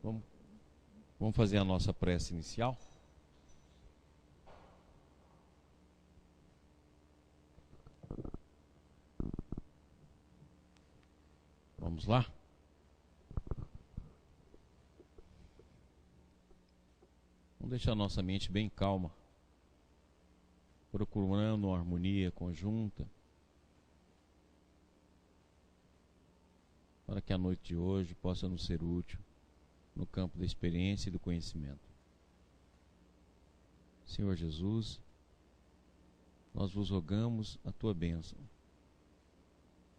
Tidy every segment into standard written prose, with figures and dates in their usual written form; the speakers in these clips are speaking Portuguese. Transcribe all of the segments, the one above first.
Vamos, vamos fazer a nossa prece inicial? Vamos lá? Vamos deixar a nossa mente bem calma, procurando uma harmonia conjunta, para que a noite de hoje possa nos ser útil no campo da experiência e do conhecimento. Senhor Jesus, nós vos rogamos a tua bênção,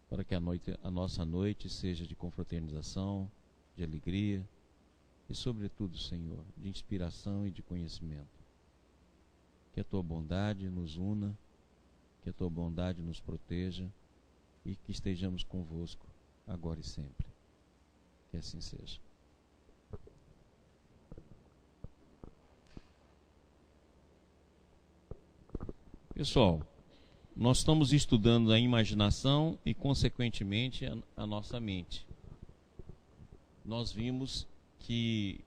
para que a nossa noite seja de confraternização, de alegria e, sobretudo, Senhor, de inspiração e de conhecimento. Que a tua bondade nos una, que a tua bondade nos proteja e que estejamos convosco agora e sempre. Que assim seja. Pessoal, nós estamos estudando a imaginação e, consequentemente, a nossa mente. Nós vimos que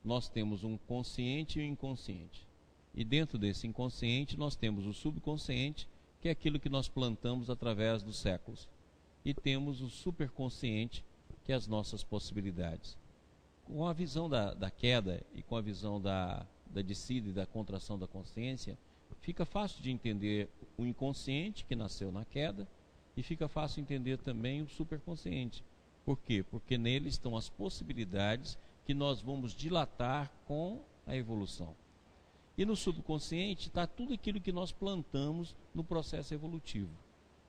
nós temos um consciente e um inconsciente. E dentro desse inconsciente nós temos o subconsciente, que é aquilo que nós plantamos através dos séculos. E temos o superconsciente, que é as nossas possibilidades. Com a visão da queda e com a visão da descida e da contração da consciência, fica fácil de entender o inconsciente que nasceu na queda e fica fácil entender também o superconsciente. Por quê? Porque nele estão as possibilidades que nós vamos dilatar com a evolução. E no subconsciente está tudo aquilo que nós plantamos no processo evolutivo.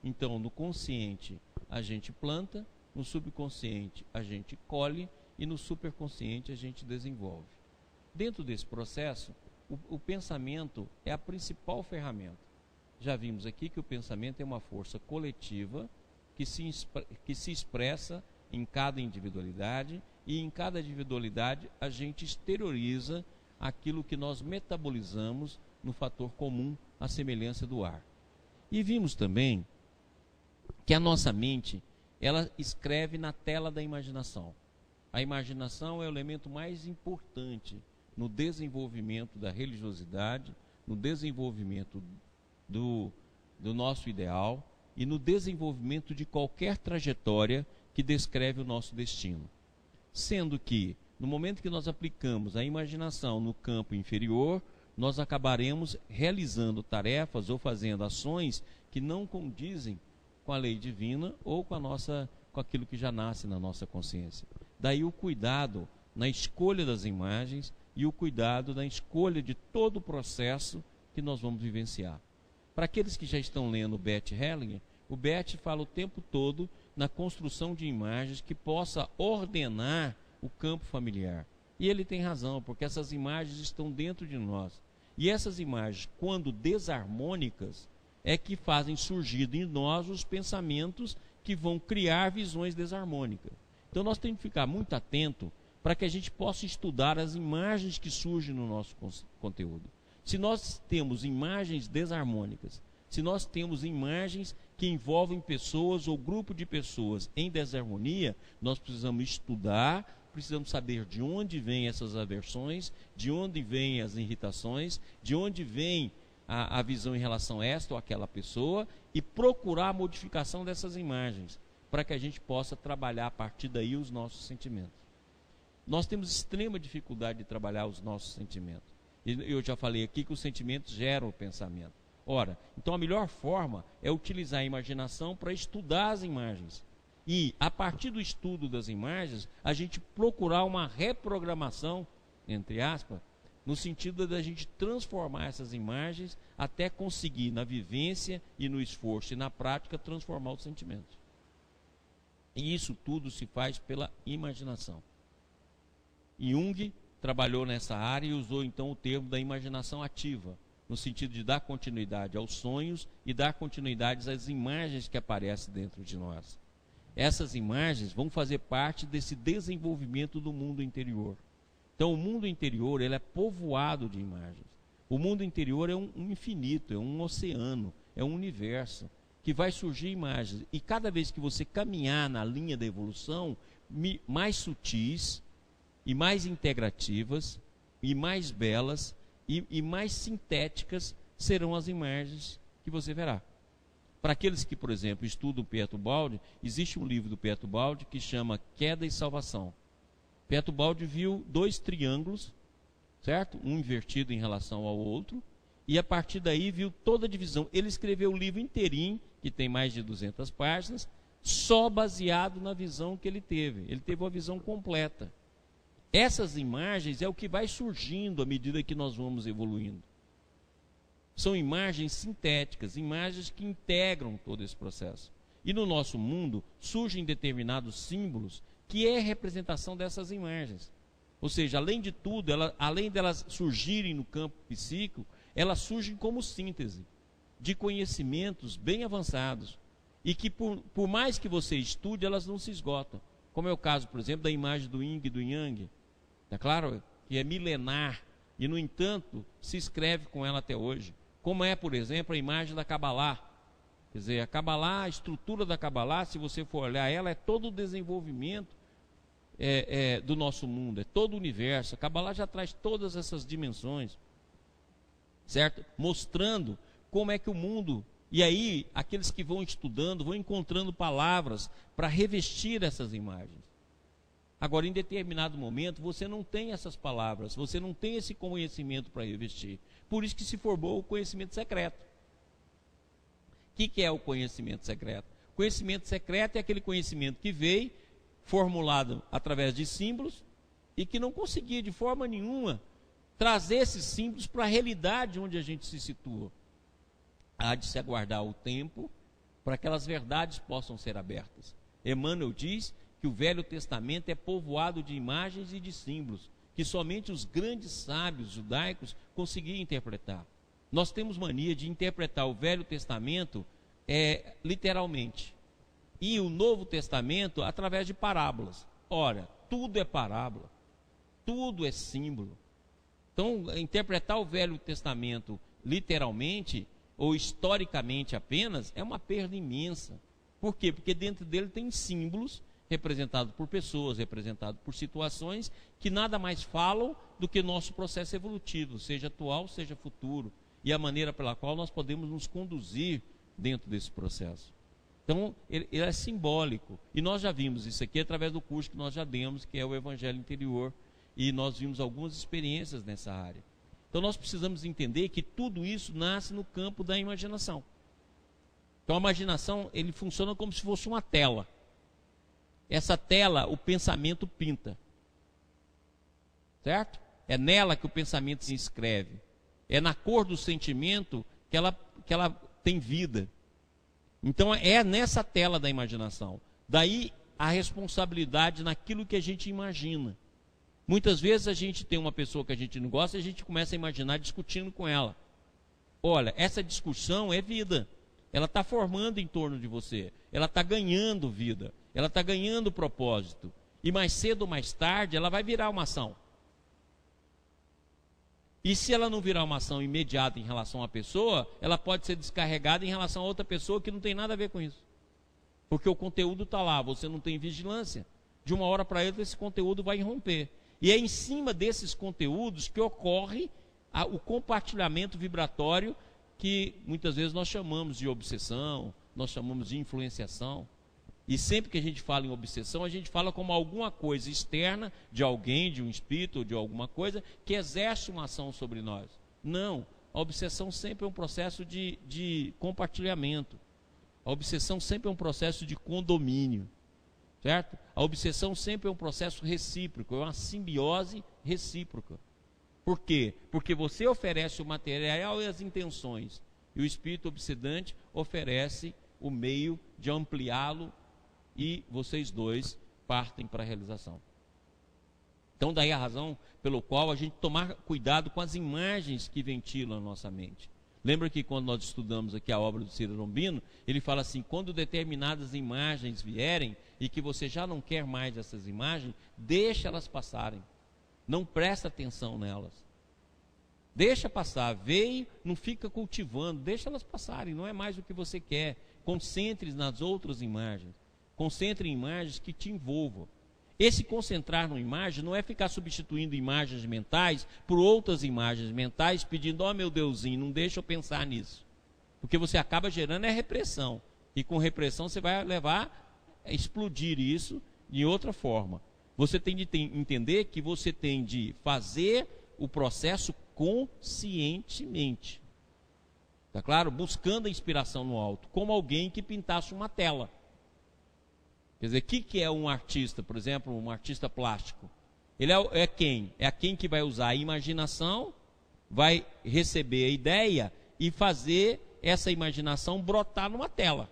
Então, no consciente a gente planta, no subconsciente a gente colhe e no superconsciente a gente desenvolve. Dentro desse processo, o pensamento é a principal ferramenta. Já vimos aqui que o pensamento é uma força coletiva que se expressa em cada individualidade, e em cada individualidade a gente exterioriza aquilo que nós metabolizamos no fator comum, a semelhança do ar. E vimos também que a nossa mente, ela escreve na tela da imaginação. A imaginação é o elemento mais importante no desenvolvimento da religiosidade, no desenvolvimento do nosso ideal e no desenvolvimento de qualquer trajetória que descreve o nosso destino. Sendo que, no momento que nós aplicamos a imaginação no campo inferior, nós acabaremos realizando tarefas ou fazendo ações que não condizem com a lei divina ou com aquilo que já nasce na nossa consciência. Daí o cuidado na escolha das imagens e o cuidado na escolha de todo o processo que nós vamos vivenciar. Para aqueles que já estão lendo Bert Hellinger, o Bert fala o tempo todo na construção de imagens que possa ordenar o campo familiar. E ele tem razão, porque essas imagens estão dentro de nós. E essas imagens, quando desarmônicas, é que fazem surgir em nós os pensamentos que vão criar visões desarmônicas. Então nós temos que ficar muito atento para que a gente possa estudar as imagens que surgem no nosso conteúdo. Se nós temos imagens desarmônicas, se nós temos imagens que envolvem pessoas ou grupo de pessoas em desarmonia, nós precisamos estudar, precisamos saber de onde vêm essas aversões, de onde vêm as irritações, de onde vem a visão em relação a esta ou aquela pessoa e procurar a modificação dessas imagens, para que a gente possa trabalhar a partir daí os nossos sentimentos. Nós temos extrema dificuldade de trabalhar os nossos sentimentos. Eu já falei aqui que os sentimentos geram o pensamento. Ora, então a melhor forma é utilizar a imaginação para estudar as imagens. E, a partir do estudo das imagens, a gente procurar uma reprogramação, entre aspas, no sentido da gente transformar essas imagens até conseguir, na vivência e no esforço e na prática, transformar os sentimentos. E isso tudo se faz pela imaginação. Jung trabalhou nessa área e usou então o termo da imaginação ativa, no sentido de dar continuidade aos sonhos e dar continuidade às imagens que aparecem dentro de nós. Essas imagens vão fazer parte desse desenvolvimento do mundo interior. Então o mundo interior ele é povoado de imagens. O mundo interior é um infinito, é um oceano, é um universo que vai surgir imagens. E cada vez que você caminhar na linha da evolução, mais sutis e mais integrativas, e mais belas, e mais sintéticas serão as imagens que você verá. Para aqueles que, por exemplo, estudam Pietro Baldi, existe um livro do Pietro Baldi que chama Queda e Salvação. Pietro Baldi viu dois triângulos, certo? Um invertido em relação ao outro, e a partir daí viu toda a divisão. Ele escreveu o livro inteirinho, que tem mais de 200 páginas, só baseado na visão que ele teve. Ele teve uma visão completa. Essas imagens é o que vai surgindo à medida que nós vamos evoluindo. São imagens sintéticas, imagens que integram todo esse processo. E no nosso mundo surgem determinados símbolos que é representação dessas imagens. Ou seja, além de tudo, além delas surgirem no campo psíquico, elas surgem como síntese de conhecimentos bem avançados e que por mais que você estude, elas não se esgotam. Como é o caso, por exemplo, da imagem do Yin e do Yang. É claro que é milenar e, no entanto, se escreve com ela até hoje. Como é, por exemplo, a imagem da Kabbalah. Quer dizer, a Kabbalah, a estrutura da Kabbalah, se você for olhar ela, é todo o desenvolvimento do nosso mundo, é todo o universo. A Kabbalah já traz todas essas dimensões, certo? Mostrando como é que o mundo... E aí, aqueles que vão estudando, vão encontrando palavras para revestir essas imagens. Agora, em determinado momento, você não tem essas palavras, você não tem esse conhecimento para revestir. Por isso que se formou o conhecimento secreto. O que é o conhecimento secreto? O conhecimento secreto é aquele conhecimento que veio, formulado através de símbolos, e que não conseguia de forma nenhuma trazer esses símbolos para a realidade onde a gente se situa. Há de se aguardar o tempo para que aquelas verdades possam ser abertas. Emmanuel diz que o Velho Testamento é povoado de imagens e de símbolos, que somente os grandes sábios judaicos conseguiam interpretar. Nós temos mania de interpretar o Velho Testamento literalmente, e o Novo Testamento através de parábolas. Ora, tudo é parábola, tudo é símbolo. Então, interpretar o Velho Testamento literalmente ou historicamente apenas é uma perda imensa. Por quê? Porque dentro dele tem símbolos representados por pessoas, representados por situações que nada mais falam do que nosso processo evolutivo, seja atual, seja futuro, e a maneira pela qual nós podemos nos conduzir dentro desse processo. Então, ele é simbólico, e nós já vimos isso aqui através do curso que nós já demos, que é o Evangelho Interior, e nós vimos algumas experiências nessa área. Então, nós precisamos entender que tudo isso nasce no campo da imaginação. Então, a imaginação, ele funciona como se fosse uma tela. Essa tela, o pensamento pinta. Certo? É nela que o pensamento se inscreve. É na cor do sentimento que ela tem vida. Então, é nessa tela da imaginação. Daí, a responsabilidade naquilo que a gente imagina. Muitas vezes a gente tem uma pessoa que a gente não gosta e a gente começa a imaginar discutindo com ela. Olha, essa discussão é vida. Ela está formando em torno de você. Ela está ganhando vida. Ela está ganhando propósito. E mais cedo ou mais tarde ela vai virar uma ação. E se ela não virar uma ação imediata em relação à pessoa, ela pode ser descarregada em relação a outra pessoa que não tem nada a ver com isso. Porque o conteúdo está lá, você não tem vigilância. De uma hora para outra esse conteúdo vai irromper. E é em cima desses conteúdos que ocorre o compartilhamento vibratório que muitas vezes nós chamamos de obsessão, nós chamamos de influenciação. E sempre que a gente fala em obsessão, a gente fala como alguma coisa externa de alguém, de um espírito ou de alguma coisa que exerce uma ação sobre nós. Não, a obsessão sempre é um processo de compartilhamento. A obsessão sempre é um processo de condomínio. Certo? A obsessão sempre é um processo recíproco, é uma simbiose recíproca. Por quê? Porque você oferece o material e as intenções, e o espírito obsedante oferece o meio de ampliá-lo, e vocês dois partem para a realização. Então, daí a razão pelo qual a gente tomar cuidado com as imagens que ventilam a nossa mente. Lembra que quando nós estudamos aqui a obra do Ciro Lombino, ele fala assim, quando determinadas imagens vierem e que você já não quer mais essas imagens, deixa elas passarem. Não presta atenção nelas. Deixa passar, veio, não fica cultivando, deixa elas passarem, não é mais o que você quer. Concentre nas outras imagens. Concentre em imagens que te envolvam. Esse concentrar numa imagem não é ficar substituindo imagens mentais por outras imagens mentais, pedindo, ó meu Deusinho, não deixa eu pensar nisso. Porque você acaba gerando repressão. E com repressão você vai levar a explodir isso de outra forma. Você tem de entender que você tem de fazer o processo conscientemente. Tá claro? Buscando a inspiração no alto, como alguém que pintasse uma tela. Quer dizer, o que é um artista, por exemplo, um artista plástico? Ele é quem? É quem que vai usar a imaginação, vai receber a ideia e fazer essa imaginação brotar numa tela.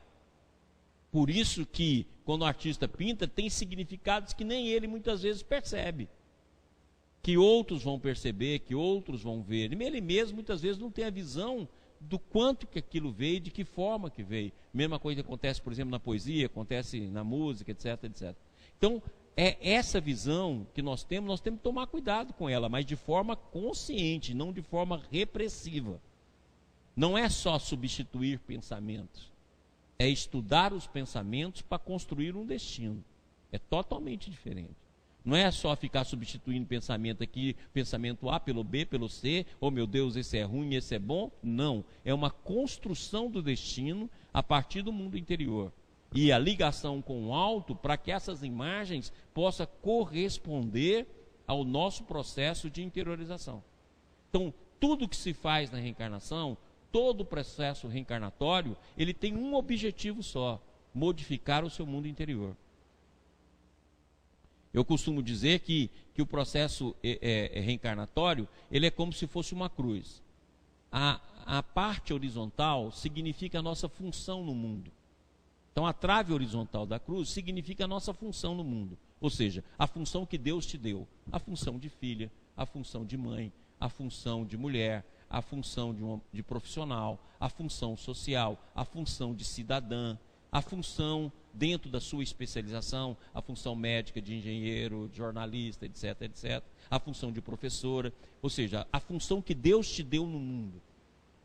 Por isso que, quando o artista pinta, tem significados que nem ele muitas vezes percebe. Que outros vão perceber, que outros vão ver. Ele mesmo muitas vezes não tem a visão do quanto que aquilo veio, de que forma que veio. Mesma coisa que acontece, por exemplo, na poesia, acontece na música, etc, etc. Então, é essa visão que nós temos que tomar cuidado com ela, mas de forma consciente, não de forma repressiva. Não é só substituir pensamentos, é estudar os pensamentos para construir um destino. É totalmente diferente. Não é só ficar substituindo pensamento aqui, pensamento A pelo B, pelo C, oh meu Deus, esse é ruim, esse é bom. Não, é uma construção do destino a partir do mundo interior. E a ligação com o alto para que essas imagens possam corresponder ao nosso processo de interiorização. Então, tudo que se faz na reencarnação, todo o processo reencarnatório, ele tem um objetivo só: modificar o seu mundo interior. Eu costumo dizer que o processo reencarnatório, ele é como se fosse uma cruz. A parte horizontal significa a nossa função no mundo. Então, a trave horizontal da cruz significa a nossa função no mundo. Ou seja, a função que Deus te deu. A função de filha, a função de mãe, a função de mulher, a função de profissional, a função social, a função de cidadã, a função dentro da sua especialização, a função médica, de engenheiro, de jornalista, etc, etc, a função de professora, ou seja, a função que Deus te deu no mundo.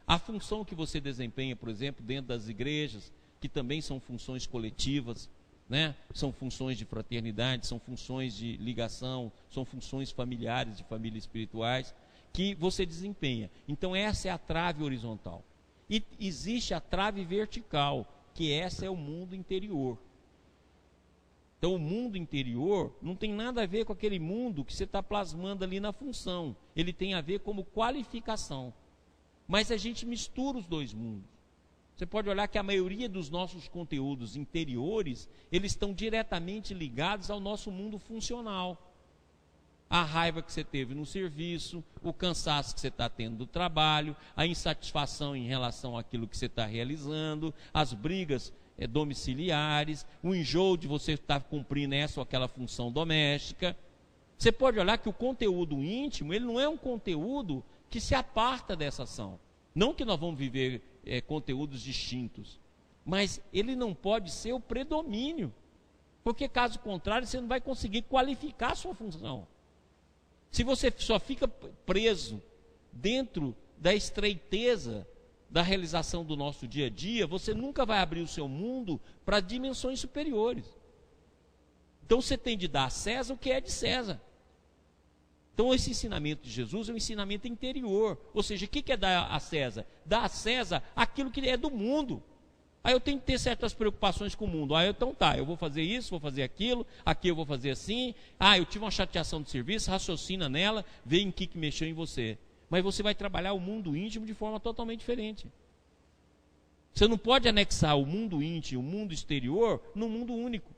A função que você desempenha, por exemplo, dentro das igrejas, que também são funções coletivas, né? São funções de fraternidade, são funções de ligação, são funções familiares, de famílias espirituais, que você desempenha. Então essa é a trave horizontal. E existe a trave vertical, que essa é o mundo interior. Então o mundo interior não tem nada a ver com aquele mundo que você está plasmando ali na função. Ele tem a ver como qualificação. Mas a gente mistura os dois mundos. Você pode olhar que a maioria dos nossos conteúdos interiores, eles estão diretamente ligados ao nosso mundo funcional. A raiva que você teve no serviço, o cansaço que você está tendo do trabalho, a insatisfação em relação àquilo que você está realizando, as brigas domiciliares, o enjoo de você estar cumprindo essa ou aquela função doméstica. Você pode olhar que o conteúdo íntimo, ele não é um conteúdo que se aparta dessa ação. Não que nós vamos viver conteúdos distintos, mas ele não pode ser o predomínio, porque caso contrário você não vai conseguir qualificar a sua função. Se você só fica preso dentro da estreiteza da realização do nosso dia a dia, você nunca vai abrir o seu mundo para dimensões superiores. Então você tem de dar a César o que é de César. Então esse ensinamento de Jesus é um ensinamento interior. Ou seja, o que é dar a César? Dar a César aquilo que é do mundo. Aí eu tenho que ter certas preocupações com o mundo. Então tá, eu vou fazer isso, vou fazer aquilo, aqui eu vou fazer assim. Eu tive uma chateação de serviço, raciocina nela, vê em que mexeu em você. Mas você vai trabalhar o mundo íntimo de forma totalmente diferente. Você não pode anexar o mundo íntimo e o mundo exterior num mundo único.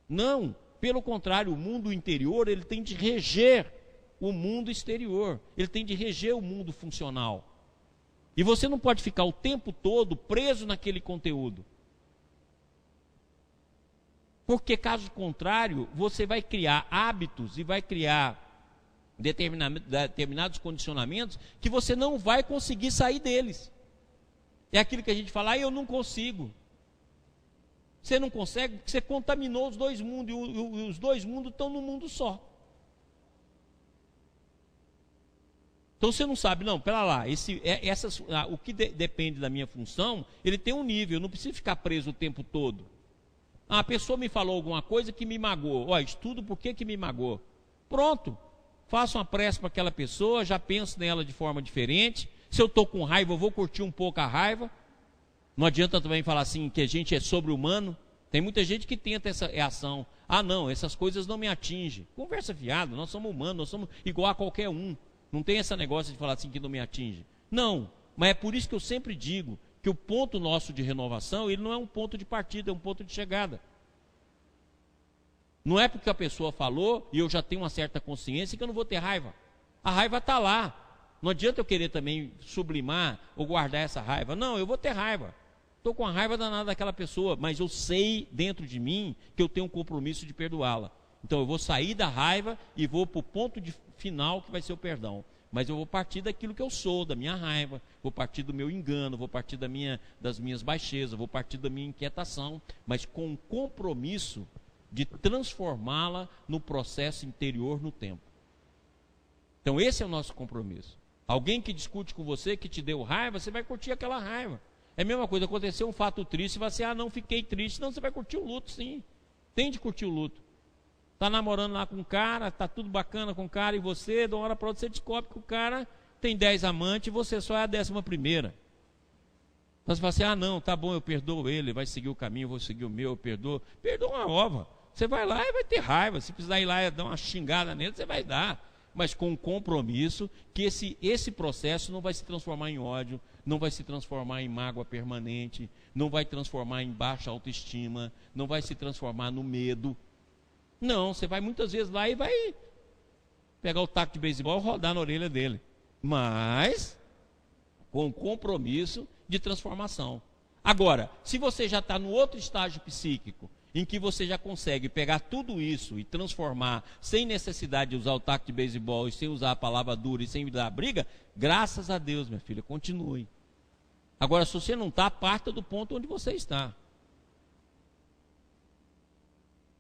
Não, pelo contrário, o mundo interior, ele tem de reger o mundo exterior. Ele tem de reger o mundo funcional. E você não pode ficar o tempo todo preso naquele conteúdo. Porque, caso contrário, você vai criar hábitos e vai criar determinados condicionamentos que você não vai conseguir sair deles. É aquilo que a gente fala, eu não consigo. Você não consegue porque você contaminou os dois mundos, e os dois mundos estão num mundo só. Então você não sabe, não, pera lá, o que depende da minha função, ele tem um nível, eu não preciso ficar preso o tempo todo. A pessoa me falou alguma coisa que me magoou. Ó, estudo por que me magoou. Pronto. Faço uma prece para aquela pessoa, já penso nela de forma diferente. Se eu estou com raiva, eu vou curtir um pouco a raiva. Não adianta também falar assim que a gente é sobre-humano. Tem muita gente que tenta essa reação. Ah, não, essas coisas não me atingem. Conversa fiada, nós somos humanos, nós somos igual a qualquer um. Não tem esse negócio de falar assim que não me atinge. Não, mas é por isso que eu sempre digo que o ponto nosso de renovação, ele não é um ponto de partida, é um ponto de chegada. Não é porque a pessoa falou e eu já tenho uma certa consciência que eu não vou ter raiva. A raiva está lá. Não adianta eu querer também sublimar ou guardar essa raiva. Não, eu vou ter raiva. Estou com a raiva danada daquela pessoa, mas eu sei dentro de mim que eu tenho um compromisso de perdoá-la. Então eu vou sair da raiva e vou para o ponto final que vai ser o perdão. Mas eu vou partir daquilo que eu sou, da minha raiva, vou partir do meu engano, vou partir das minhas baixezas, vou partir da minha inquietação, mas com um compromisso de transformá-la no processo interior no tempo. Então esse é o nosso compromisso. Alguém que discute com você, que te deu raiva, você vai curtir aquela raiva. É a mesma coisa, aconteceu um fato triste, você não fiquei triste. Não, você vai curtir o luto, sim. Tem de curtir o luto. Está namorando lá com um cara, está tudo bacana com o cara, e você, de uma hora para outra, você descobre que o cara tem 10 amantes e você só é a 11ª. Então você fala assim, não, tá bom, eu perdoo ele, vai seguir o caminho, eu vou seguir o meu, eu perdoo. Perdoa uma ova. Você vai lá e vai ter raiva. Se precisar ir lá e dar uma xingada nele, você vai dar. Mas com um compromisso que esse processo não vai se transformar em ódio, não vai se transformar em mágoa permanente, não vai transformar em baixa autoestima, não vai se transformar no medo. Não, você vai muitas vezes lá e vai pegar o taco de beisebol e rodar na orelha dele. Mas com compromisso de transformação. Agora, se você já está no outro estágio psíquico, em que você já consegue pegar tudo isso e transformar sem necessidade de usar o taco de beisebol e sem usar a palavra dura e sem dar briga, graças a Deus, minha filha, continue. Agora, se você não está, parta do ponto onde você está.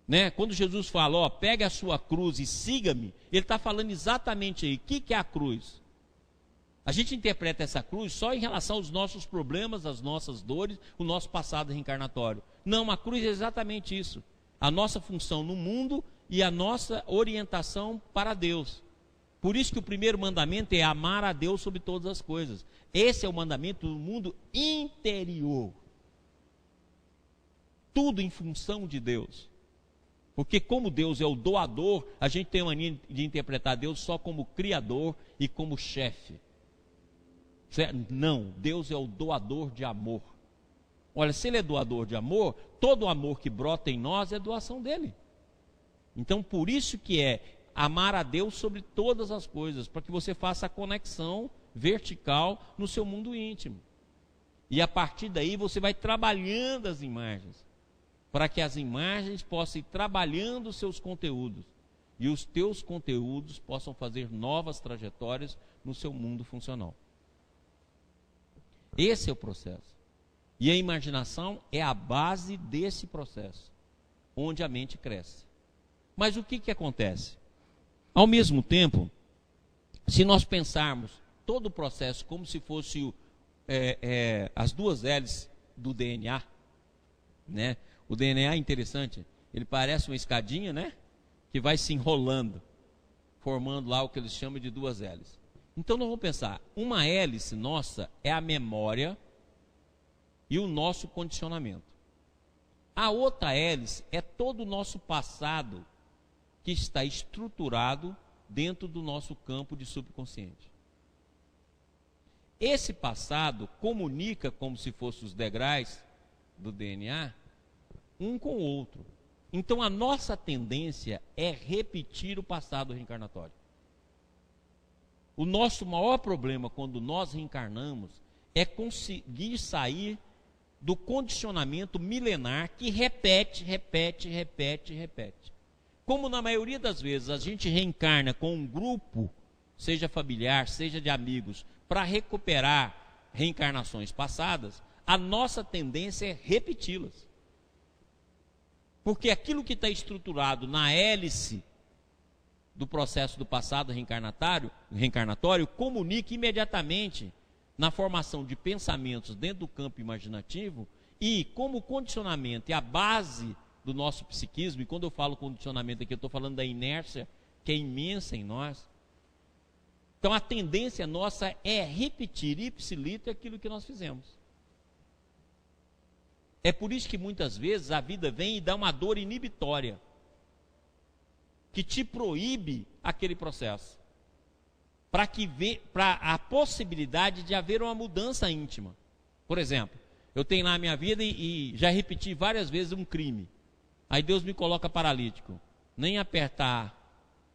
Né? Quando Jesus fala, pegue a sua cruz e siga-me, ele está falando exatamente aí, o que é a cruz? A gente interpreta essa cruz só em relação aos nossos problemas, às nossas dores, o nosso passado reencarnatório. Não, a cruz é exatamente isso. A nossa função no mundo e a nossa orientação para Deus. Por isso que o primeiro mandamento é amar a Deus sobre todas as coisas. Esse é o mandamento do mundo interior. Tudo em função de Deus. Porque como Deus é o doador, a gente tem a mania de interpretar Deus só como criador e como chefe. Não, Deus é o doador de amor. Olha, se ele é doador de amor, todo o amor que brota em nós é doação dele. Então, por isso que é amar a Deus sobre todas as coisas, para que você faça a conexão vertical no seu mundo íntimo. E a partir daí você vai trabalhando as imagens, para que as imagens possam ir trabalhando os seus conteúdos, e os teus conteúdos possam fazer novas trajetórias no seu mundo funcional. Esse é o processo. E a imaginação é a base desse processo, onde a mente cresce. Mas o que acontece? Ao mesmo tempo, se nós pensarmos todo o processo como se fosse as duas L's do DNA, né? O DNA é interessante, ele parece uma escadinha, né? Que vai se enrolando, formando lá o que eles chamam de duas L's. Então nós vamos pensar, uma hélice nossa é a memória e o nosso condicionamento. A outra hélice é todo o nosso passado que está estruturado dentro do nosso campo de subconsciente. Esse passado comunica como se fossem os degraus do DNA, um com o outro. Então a nossa tendência é repetir o passado reencarnatório. O nosso maior problema quando nós reencarnamos é conseguir sair do condicionamento milenar que repete. Como na maioria das vezes a gente reencarna com um grupo, seja familiar, seja de amigos, para recuperar reencarnações passadas, a nossa tendência é repeti-las. Porque aquilo que está estruturado na hélice do processo do passado reencarnatório comunica imediatamente na formação de pensamentos dentro do campo imaginativo, e como condicionamento e a base do nosso psiquismo, e quando eu falo condicionamento aqui, eu estou falando da inércia que é imensa em nós. Então a tendência nossa é repetir ipsilito aquilo que nós fizemos. É por isso que muitas vezes a vida vem e dá uma dor inibitória, que te proíbe aquele processo, para a possibilidade de haver uma mudança íntima. Por exemplo, eu tenho na minha vida e já repeti várias vezes um crime. Aí Deus me coloca paralítico. Nem apertar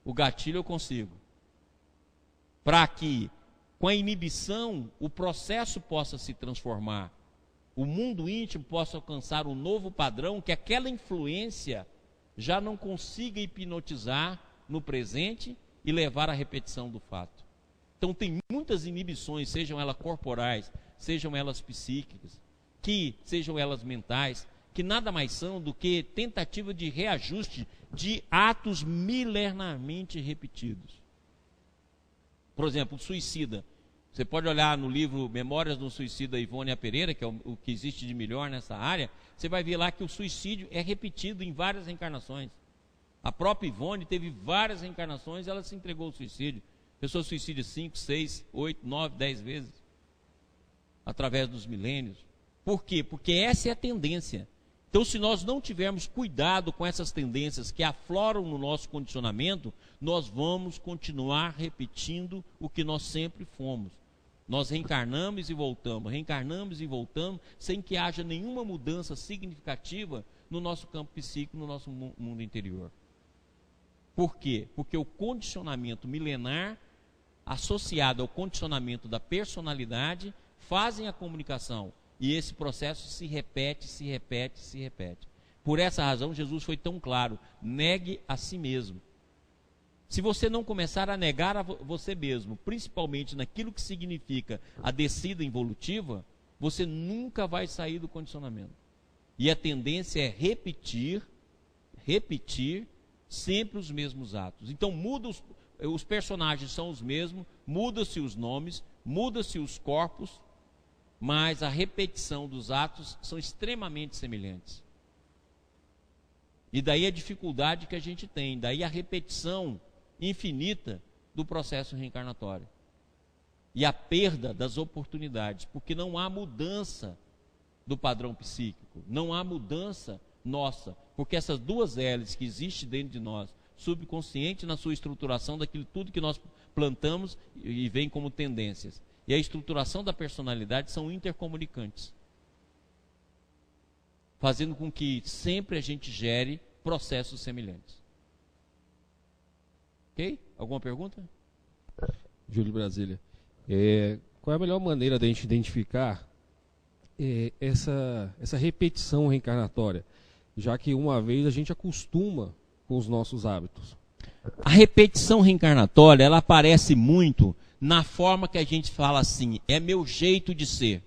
o gatilho eu consigo. Para que, com a inibição, o processo possa se transformar. O mundo íntimo possa alcançar um novo padrão, que aquela influência já não consiga hipnotizar no presente e levar à repetição do fato. Então tem muitas inibições, sejam elas corporais, sejam elas psíquicas, que sejam elas mentais, que nada mais são do que tentativa de reajuste de atos milenarmente repetidos. Por exemplo, o suicida. Você pode olhar no livro Memórias do Suicida, Ivone Pereira, que é o que existe de melhor nessa área, você vai ver lá que o suicídio é repetido em várias reencarnações. A própria Ivone teve várias reencarnações e ela se entregou ao suicídio. A pessoa suicida 5, 6, 8, 9, 10 vezes, através dos milênios. Por quê? Porque essa é a tendência. Então, se nós não tivermos cuidado com essas tendências que afloram no nosso condicionamento, nós vamos continuar repetindo o que nós sempre fomos. Nós reencarnamos e voltamos, sem que haja nenhuma mudança significativa no nosso campo psíquico, no nosso mundo interior. Por quê? Porque o condicionamento milenar, associado ao condicionamento da personalidade, fazem a comunicação. E esse processo se repete. Por essa razão, Jesus foi tão claro: negue a si mesmo. Se você não começar a negar a você mesmo, principalmente naquilo que significa a descida involutiva, você nunca vai sair do condicionamento. E a tendência é repetir sempre os mesmos atos. Então muda os personagens são os mesmos, muda-se os nomes, muda-se os corpos, mas a repetição dos atos são extremamente semelhantes. E daí a dificuldade que a gente tem, daí a repetição infinita do processo reencarnatório. E a perda das oportunidades, porque não há mudança do padrão psíquico, não há mudança nossa, porque essas duas L's que existem dentro de nós, subconsciente na sua estruturação daquilo tudo que nós plantamos e vem como tendências, e a estruturação da personalidade são intercomunicantes, fazendo com que sempre a gente gere processos semelhantes. Ok? Alguma pergunta? Júlio Brasília. Qual é a melhor maneira de a gente identificar essa repetição reencarnatória, já que uma vez a gente acostuma com os nossos hábitos? A repetição reencarnatória, ela aparece muito na forma que a gente fala assim: é meu jeito de ser.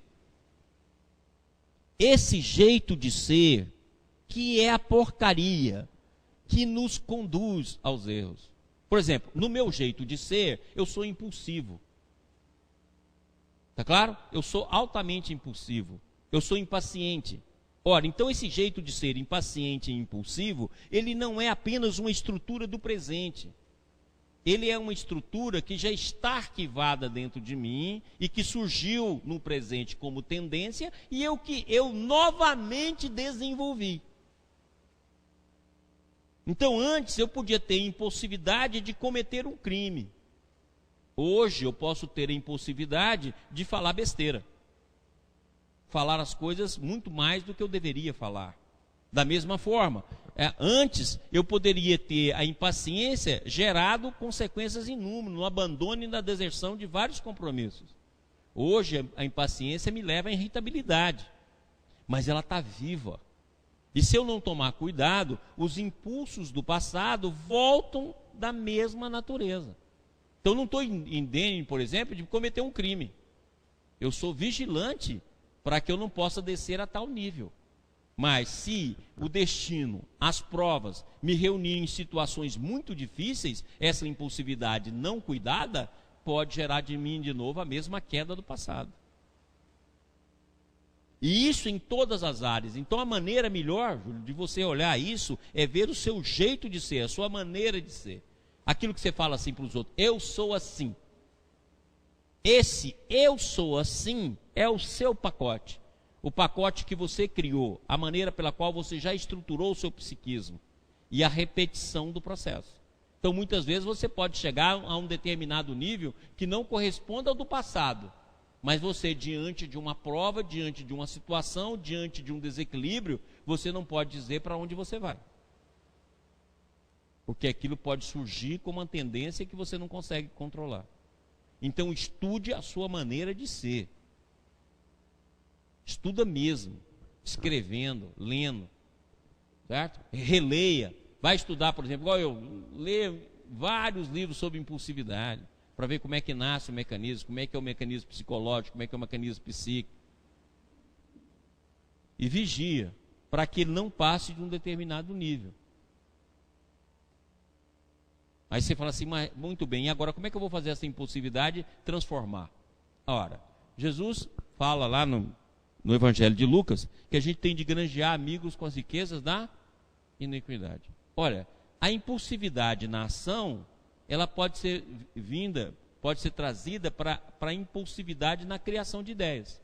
Esse jeito de ser que é a porcaria que nos conduz aos erros. Por exemplo, no meu jeito de ser, eu sou impulsivo. Tá claro? Eu sou altamente impulsivo. Eu sou impaciente. Ora, então esse jeito de ser impaciente e impulsivo, ele não é apenas uma estrutura do presente. Ele é uma estrutura que já está arquivada dentro de mim e que surgiu no presente como tendência e que eu novamente desenvolvi. Então antes eu podia ter impulsividade de cometer um crime. Hoje eu posso ter a impulsividade de falar besteira. Falar as coisas muito mais do que eu deveria falar. Da mesma forma, antes eu poderia ter a impaciência gerado consequências inúmeras, no abandono e na deserção de vários compromissos. Hoje a impaciência me leva à irritabilidade, mas ela está viva. E se eu não tomar cuidado, os impulsos do passado voltam da mesma natureza. Então não estou indene, por exemplo, de cometer um crime. Eu sou vigilante para que eu não possa descer a tal nível. Mas se o destino, as provas, me reunirem em situações muito difíceis, essa impulsividade não cuidada pode gerar de mim de novo a mesma queda do passado. E isso em todas as áreas. Então a maneira melhor, Júlio, de você olhar isso é ver o seu jeito de ser, a sua maneira de ser. Aquilo que você fala assim para os outros, eu sou assim. Esse eu sou assim é o seu pacote. O pacote que você criou, a maneira pela qual você já estruturou o seu psiquismo. E a repetição do processo. Então muitas vezes você pode chegar a um determinado nível que não corresponda ao do passado. Mas você, diante de uma prova, diante de uma situação, diante de um desequilíbrio, você não pode dizer para onde você vai. Porque aquilo pode surgir como uma tendência que você não consegue controlar. Então estude a sua maneira de ser. Estuda mesmo, escrevendo, lendo, certo? Releia. Vai estudar, por exemplo, igual eu leio vários livros sobre impulsividade, para ver como é que nasce o mecanismo, como é que é o mecanismo psicológico, como é que é o mecanismo psíquico. E vigia, para que ele não passe de um determinado nível. Aí você fala assim, mas, muito bem, e agora como é que eu vou fazer essa impulsividade transformar? Ora, Jesus fala lá no Evangelho de Lucas, que a gente tem de granjear amigos com as riquezas da iniquidade. Olha, a impulsividade na ação, ela pode ser trazida para a impulsividade na criação de ideias.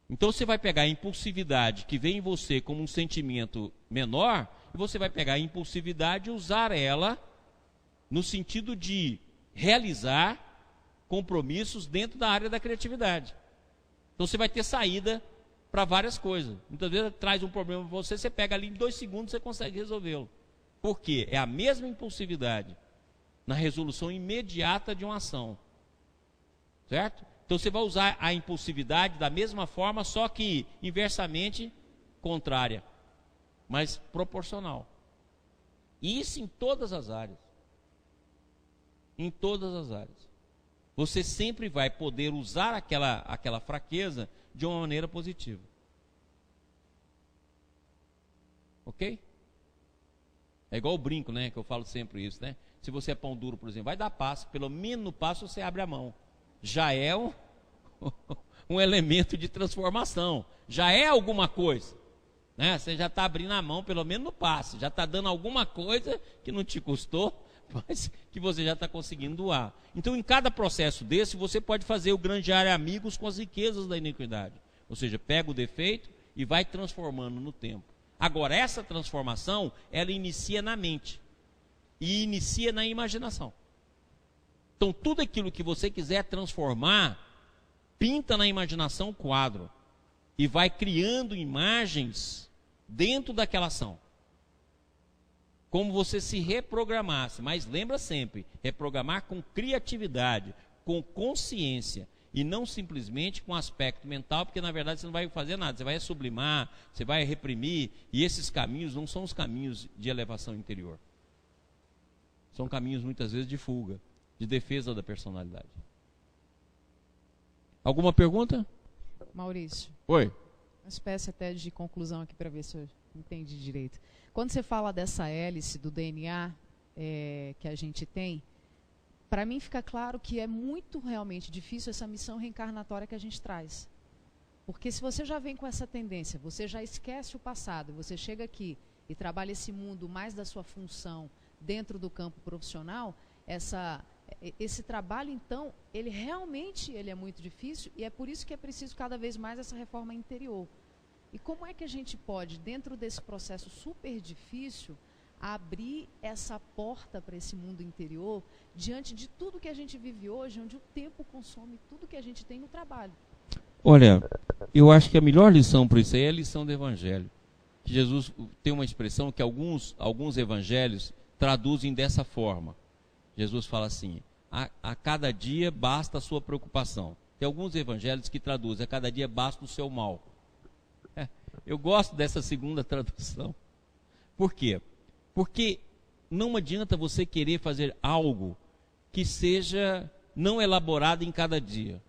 Então você vai pegar a impulsividade que vem em você como um sentimento menor, e você vai pegar a impulsividade e usar ela no sentido de realizar compromissos dentro da área da criatividade. Então você vai ter saída para várias coisas. Muitas vezes traz um problema para você, você pega ali em 2 segundos você consegue resolvê-lo. Por quê? É a mesma impulsividade na resolução imediata de uma ação. Certo? Então você vai usar a impulsividade da mesma forma, só que inversamente contrária, mas proporcional. E isso em todas as áreas. Em todas as áreas. Você sempre vai poder usar aquela fraqueza de uma maneira positiva. Ok? É igual o brinco, né? Que eu falo sempre isso, né? Se você é pão duro, por exemplo, vai dar passo. Pelo menos no passo você abre a mão. Já é um elemento de transformação. Já é alguma coisa. Né? Você já está abrindo a mão, pelo menos no passe. Já está dando alguma coisa que não te custou, mas que você já está conseguindo doar. Então, em cada processo desse, você pode fazer o granjear amigos com as riquezas da iniquidade. Ou seja, pega o defeito e vai transformando no tempo. Agora, essa transformação, ela inicia na mente. E inicia na imaginação. Então, tudo aquilo que você quiser transformar, pinta na imaginação o quadro. E vai criando imagens dentro daquela ação. Como você se reprogramasse. Mas lembra sempre, reprogramar com criatividade, com consciência. E não simplesmente com aspecto mental, porque na verdade você não vai fazer nada. Você vai sublimar, você vai reprimir. E esses caminhos não são os caminhos de elevação interior. São caminhos muitas vezes de fuga, de defesa da personalidade. Alguma pergunta? Maurício. Oi. Uma espécie até de conclusão aqui para ver se eu entendi direito. Quando você fala dessa hélice do DNA que a gente tem, para mim fica claro que é muito realmente difícil essa missão reencarnatória que a gente traz. Porque se você já vem com essa tendência, você já esquece o passado, você chega aqui e trabalha esse mundo mais da sua função dentro do campo profissional, esse trabalho, então, ele realmente é muito difícil e é por isso que é preciso cada vez mais essa reforma interior. E como é que a gente pode, dentro desse processo super difícil, abrir essa porta para esse mundo interior diante de tudo que a gente vive hoje, onde o tempo consome tudo que a gente tem no trabalho? Olha, eu acho que a melhor lição para isso aí é a lição do Evangelho. Que Jesus tem uma expressão que alguns evangelhos traduzem dessa forma. Jesus fala assim, a cada dia basta a sua preocupação. Tem alguns evangelhos que traduzem, a cada dia basta o seu mal. Eu gosto dessa segunda tradução. Por quê? Porque não adianta você querer fazer algo que seja não elaborado em cada dia.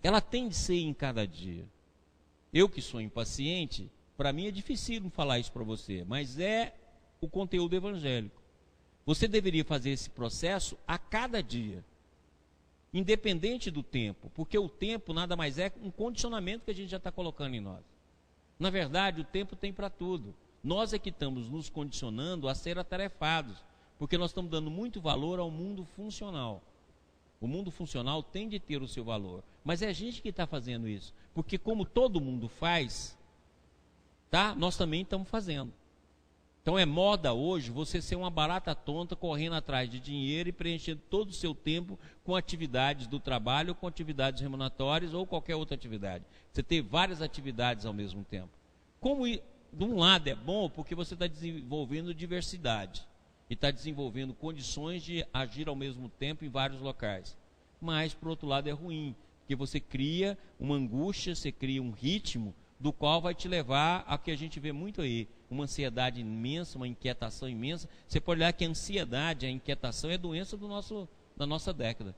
Ela tem de ser em cada dia. Eu que sou impaciente, para mim é difícil falar isso para você, mas é o conteúdo evangélico. Você deveria fazer esse processo a cada dia. independente do tempo, porque o tempo nada mais é um condicionamento que a gente já está colocando em nós. Na verdade, o tempo tem para tudo. Nós é que estamos nos condicionando a ser atarefados, porque nós estamos dando muito valor ao mundo funcional. O mundo funcional tem de ter o seu valor, mas é a gente que está fazendo isso, porque como todo mundo faz, tá? Nós também estamos fazendo. Então é moda hoje você ser uma barata tonta correndo atrás de dinheiro e preenchendo todo o seu tempo com atividades do trabalho, com atividades remuneratórias ou qualquer outra atividade. Você ter várias atividades ao mesmo tempo. Como de um lado é bom porque você está desenvolvendo diversidade e está desenvolvendo condições de agir ao mesmo tempo em vários locais. Mas, por outro lado, é ruim, porque você cria uma angústia, você cria um ritmo do qual vai te levar a que a gente vê muito aí, uma ansiedade imensa, uma inquietação imensa. Você pode olhar que a ansiedade, a inquietação é doença da nossa década.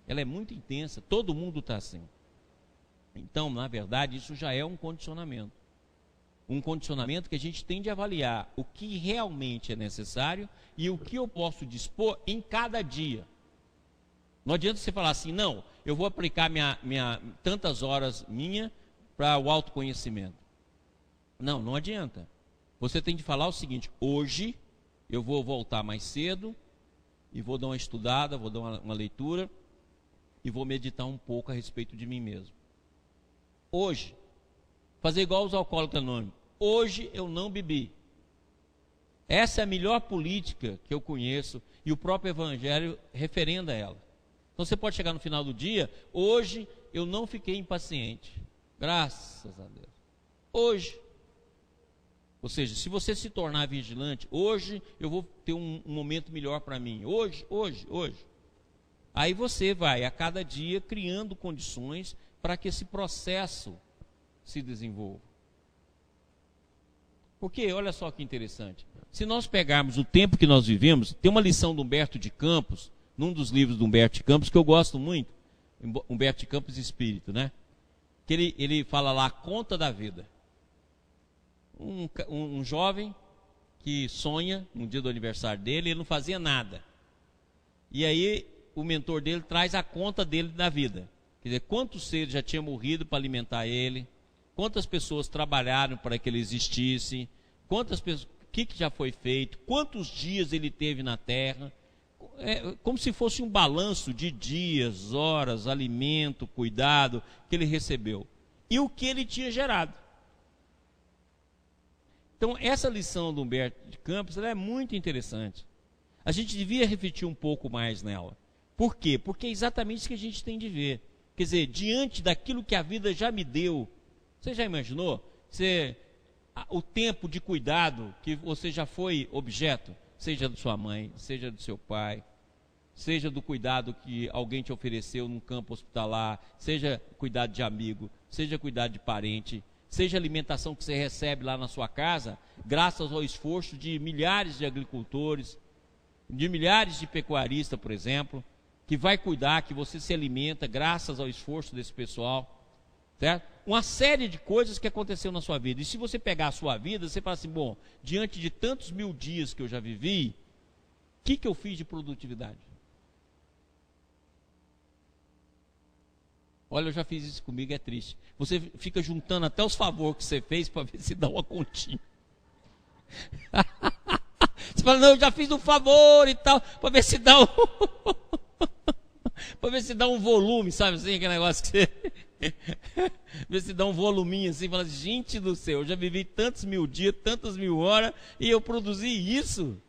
Ela é muito intensa, todo mundo está assim. Então, na verdade, isso já é um condicionamento. Um condicionamento que a gente tem de avaliar o que realmente é necessário e o que eu posso dispor em cada dia. Não adianta você falar assim, não, eu vou aplicar tantas horas para o autoconhecimento. Não, não adianta. Você tem de falar o seguinte, hoje eu vou voltar mais cedo e vou dar uma estudada, vou dar uma leitura e vou meditar um pouco a respeito de mim mesmo. Hoje, fazer igual os alcoólatras anônimos. Hoje eu não bebi. Essa é a melhor política que eu conheço e o próprio Evangelho referenda ela. Então você pode chegar no final do dia, hoje eu não fiquei impaciente. Graças a Deus. Hoje. Ou seja, se você se tornar vigilante, hoje eu vou ter um momento melhor para mim. Hoje. Aí você vai a cada dia criando condições para que esse processo se desenvolva. Porque, olha só que interessante, se nós pegarmos o tempo que nós vivemos, tem uma lição do Humberto de Campos, num dos livros do Humberto de Campos, que eu gosto muito, Humberto de Campos Espírito, né? Que ele fala lá, a conta da vida. Um jovem que sonha, no dia do aniversário dele, ele não fazia nada. E aí, o mentor dele traz a conta dele da vida. Quer dizer, quantos seres já tinham morrido para alimentar ele, quantas pessoas trabalharam para que ele existisse, quantas pessoas, o que já foi feito, quantos dias ele teve na Terra, como se fosse um balanço de dias, horas, alimento, cuidado que ele recebeu e o que ele tinha gerado. Então essa lição do Humberto de Campos ela é muito interessante. A gente devia refletir um pouco mais nela. Por quê? Porque é exatamente isso que a gente tem de ver. Quer dizer, diante daquilo que a vida já me deu, você já imaginou? O tempo de cuidado que você já foi objeto, seja da sua mãe, seja do seu pai, seja do cuidado que alguém te ofereceu num campo hospitalar, seja cuidado de amigo, seja cuidado de parente, seja alimentação que você recebe lá na sua casa, graças ao esforço de milhares de agricultores, de milhares de pecuaristas, por exemplo, que vai cuidar, que você se alimenta graças ao esforço desse pessoal. Certo? Uma série de coisas que aconteceu na sua vida. E se você pegar a sua vida, você fala assim, bom, diante de tantos 1000 dias que eu já vivi, o que eu fiz de produtividade? Olha, eu já fiz isso comigo, é triste. Você fica juntando até os favores que você fez para ver se dá uma continha. Você fala, não, eu já fiz um favor e tal, para ver se dá para ver se dá um volume, sabe assim, aquele negócio que você... ver se dá um voluminho assim, fala, gente do céu, eu já vivi tantos 1000 dias, tantas 1000 horas, e eu produzi isso.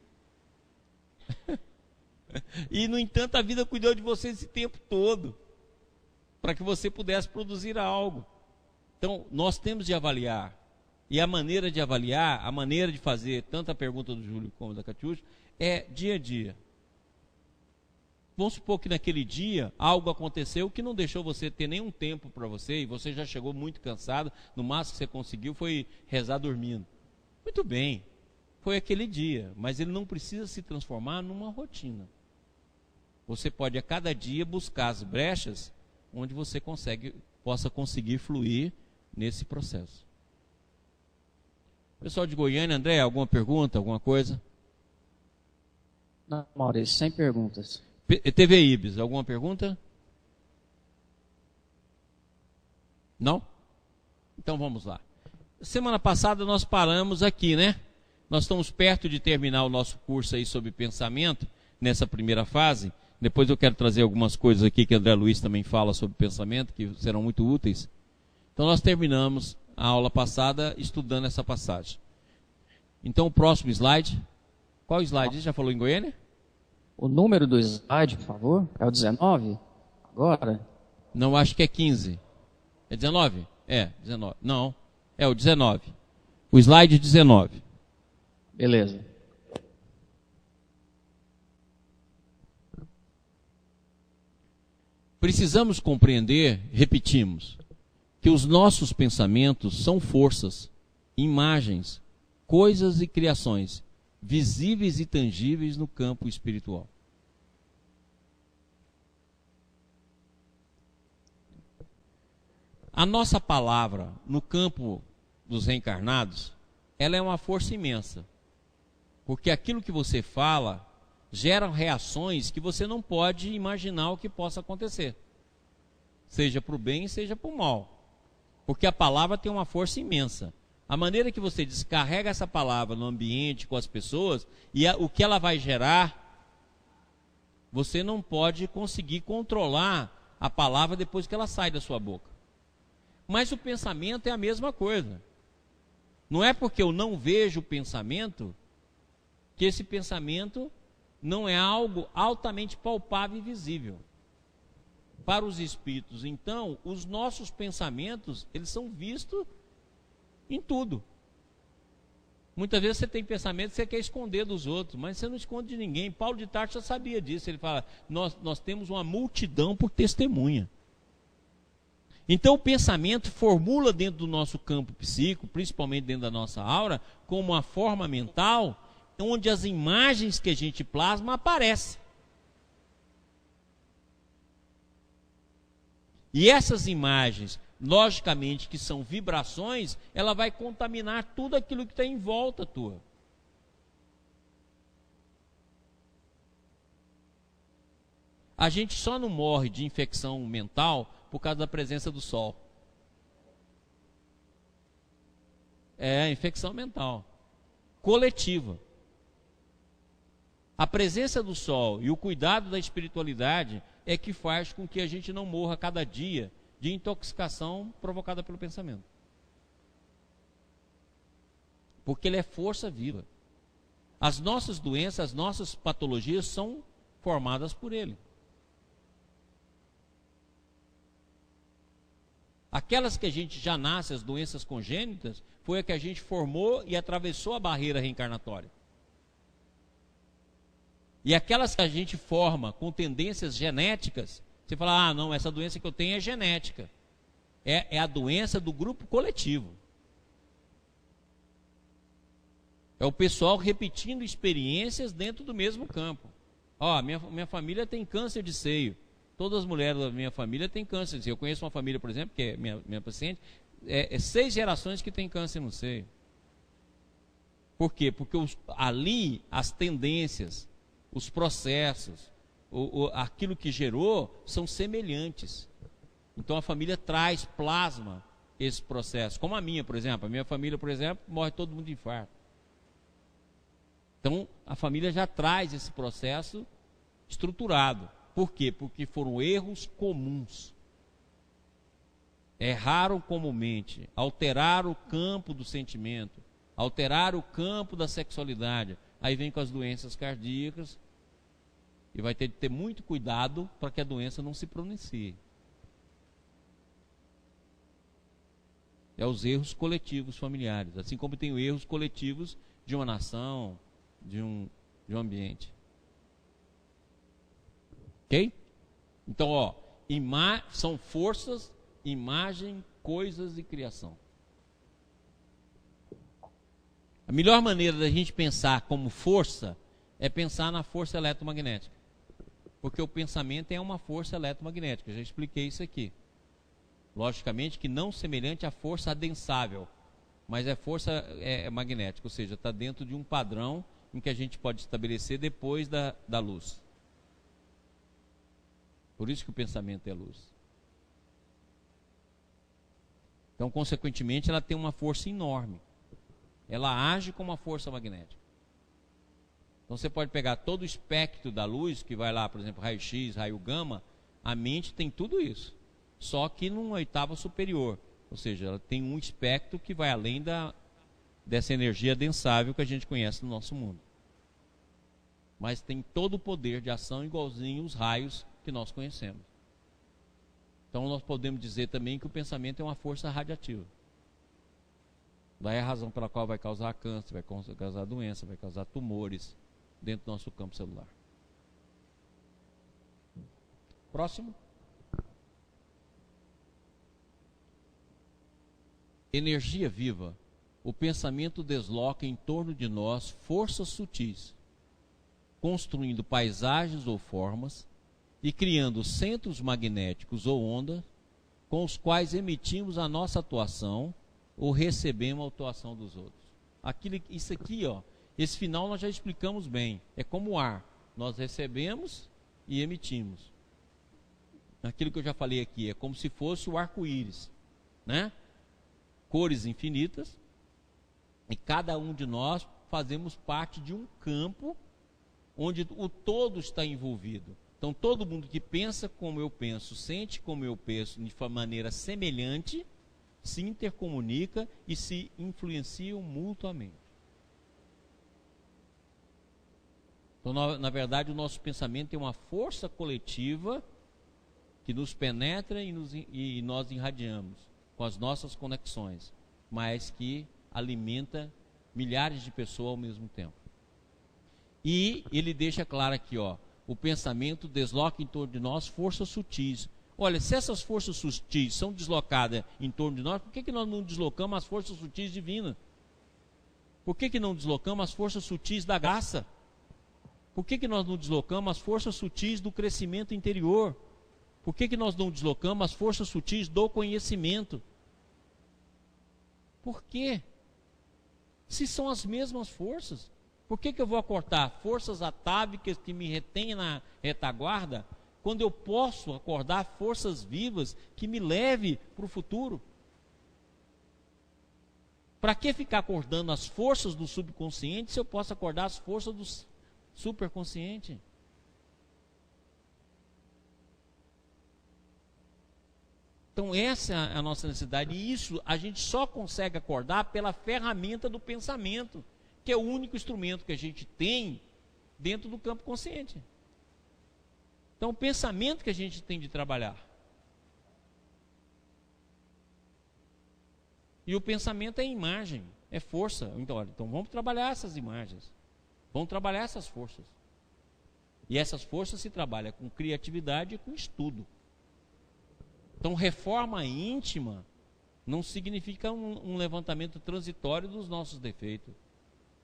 E no entanto a vida cuidou de você esse tempo todo, para que você pudesse produzir algo. Então nós temos de avaliar, e a maneira de avaliar, a maneira de fazer, tanto a pergunta do Júlio como da Catiúcha, é dia a dia. Vamos supor que naquele dia algo aconteceu que não deixou você ter nenhum tempo para você e você já chegou muito cansado, no máximo que você conseguiu foi rezar dormindo. Muito bem, foi aquele dia, mas ele não precisa se transformar numa rotina. Você pode a cada dia buscar as brechas onde você possa conseguir fluir nesse processo. Pessoal de Goiânia, André, alguma pergunta, alguma coisa? Não, Maurício, sem perguntas. TV Ibis, alguma pergunta? Não? Então vamos lá. Semana passada nós paramos aqui, né? Nós estamos perto de terminar o nosso curso aí sobre pensamento, nessa primeira fase. Depois eu quero trazer algumas coisas aqui que André Luiz também fala sobre pensamento, que serão muito úteis. Então nós terminamos a aula passada estudando essa passagem. Então o próximo slide. Qual slide? Já falou em Goiânia? O número do slide, por favor, é o 19? Agora? Não, acho que é 15. É 19? É, 19. Não, é o 19. O slide 19. Beleza. Precisamos compreender, repetimos, que os nossos pensamentos são forças, imagens, coisas e criações, visíveis e tangíveis no campo espiritual. A nossa palavra, no campo dos reencarnados, ela é uma força imensa. Porque aquilo que você fala gera reações que você não pode imaginar o que possa acontecer. Seja para o bem, seja para o mal. Porque a palavra tem uma força imensa. A maneira que você descarrega essa palavra no ambiente, com as pessoas, e o que ela vai gerar, você não pode conseguir controlar a palavra depois que ela sai da sua boca. Mas o pensamento é a mesma coisa. Não é porque eu não vejo o pensamento que esse pensamento não é algo altamente palpável e visível. Para os espíritos, então, os nossos pensamentos, eles são vistos em tudo. Muitas vezes você tem pensamentos que você quer esconder dos outros, mas você não esconde de ninguém. Paulo de Tarso já sabia disso. Ele fala, nós temos uma multidão por testemunha. Então o pensamento formula dentro do nosso campo psíquico, principalmente dentro da nossa aura, como uma forma mental, onde as imagens que a gente plasma aparecem. E essas imagens, logicamente que são vibrações, ela vai contaminar tudo aquilo que está em volta tua. A gente só não morre de infecção mental por causa da presença do sol. É infecção mental coletiva. A presença do sol e o cuidado da espiritualidade é que faz com que a gente não morra cada dia de intoxicação provocada pelo pensamento. Porque ele é força viva. As nossas doenças, as nossas patologias são formadas por ele. Aquelas que a gente já nasce, as doenças congênitas, foi a que a gente formou e atravessou a barreira reencarnatória. E aquelas que a gente forma com tendências genéticas, você fala, não, essa doença que eu tenho é genética. É a doença do grupo coletivo. É o pessoal repetindo experiências dentro do mesmo campo. Minha família tem câncer de seio. Todas as mulheres da minha família têm câncer. Eu conheço uma família, por exemplo, que é minha paciente, 6 gerações que tem câncer no seio. Por quê? Porque ali as tendências, os processos, aquilo que gerou são semelhantes. Então a família plasma esse processo. Como a minha, por exemplo. A minha família, por exemplo, morre todo mundo de infarto. Então a família já traz esse processo estruturado. Por quê? Porque foram erros comuns. Erraram comumente, alteraram o campo do sentimento, alteraram o campo da sexualidade. Aí vem com as doenças cardíacas e vai ter de ter muito cuidado para que a doença não se pronuncie. É os erros coletivos familiares, assim como tem os erros coletivos de uma nação, de um ambiente. Ok? Então, são forças, imagem, coisas e criação. A melhor maneira da gente pensar como força é pensar na força eletromagnética. Porque o pensamento é uma força eletromagnética. Eu já expliquei isso aqui. Logicamente que não semelhante à força adensável, mas é força magnética, ou seja, está dentro de um padrão em que a gente pode estabelecer depois da luz. Por isso que o pensamento é luz. Então, consequentemente, ela tem uma força enorme. Ela age como uma força magnética. Então, você pode pegar todo o espectro da luz, que vai lá, por exemplo, raio-x, raio gama, a mente tem tudo isso. Só que numa oitava superior. Ou seja, ela tem um espectro que vai além dessa energia densável que a gente conhece no nosso mundo. Mas tem todo o poder de ação igualzinho os raios que nós conhecemos. Então nós podemos dizer também que o pensamento é uma força radiativa. Daí a razão pela qual vai causar câncer, vai causar doença, vai causar tumores dentro do nosso campo celular. Próximo. Energia viva. O pensamento desloca em torno de nós forças sutis, construindo paisagens ou formas e criando centros magnéticos ou ondas com os quais emitimos a nossa atuação ou recebemos a atuação dos outros. Isso aqui, ó, esse final nós já explicamos bem. É como o ar. Nós recebemos e emitimos. Aquilo que eu já falei aqui, é como se fosse o arco-íris, né? Cores infinitas, e cada um de nós fazemos parte de um campo onde o todo está envolvido. Então todo mundo que pensa como eu penso, sente como eu penso, de maneira semelhante, se intercomunica e se influenciam mutuamente. Então, na verdade, o nosso pensamento é uma força coletiva que nos penetra e nós irradiamos com as nossas conexões, mas que alimenta milhares de pessoas ao mesmo tempo. E ele deixa claro aqui, ó, o pensamento desloca em torno de nós forças sutis. Olha, se essas forças sutis são deslocadas em torno de nós, por que nós não deslocamos as forças sutis divinas? Por que não deslocamos as forças sutis da graça? Por que nós não deslocamos as forças sutis do crescimento interior? Por que nós não deslocamos as forças sutis do conhecimento? Por quê? Se são as mesmas forças, por que eu vou acordar forças atávicas que me retêm na retaguarda, quando eu posso acordar forças vivas que me levem para o futuro? Para que ficar acordando as forças do subconsciente se eu posso acordar as forças do superconsciente? Então essa é a nossa necessidade, e isso a gente só consegue acordar pela ferramenta do pensamento, que é o único instrumento que a gente tem dentro do campo consciente. Então o pensamento que a gente tem de trabalhar. E o pensamento é imagem, é força. Então vamos trabalhar essas imagens, vamos trabalhar essas forças. E essas forças se trabalham com criatividade e com estudo. Então, reforma íntima não significa um levantamento transitório dos nossos defeitos.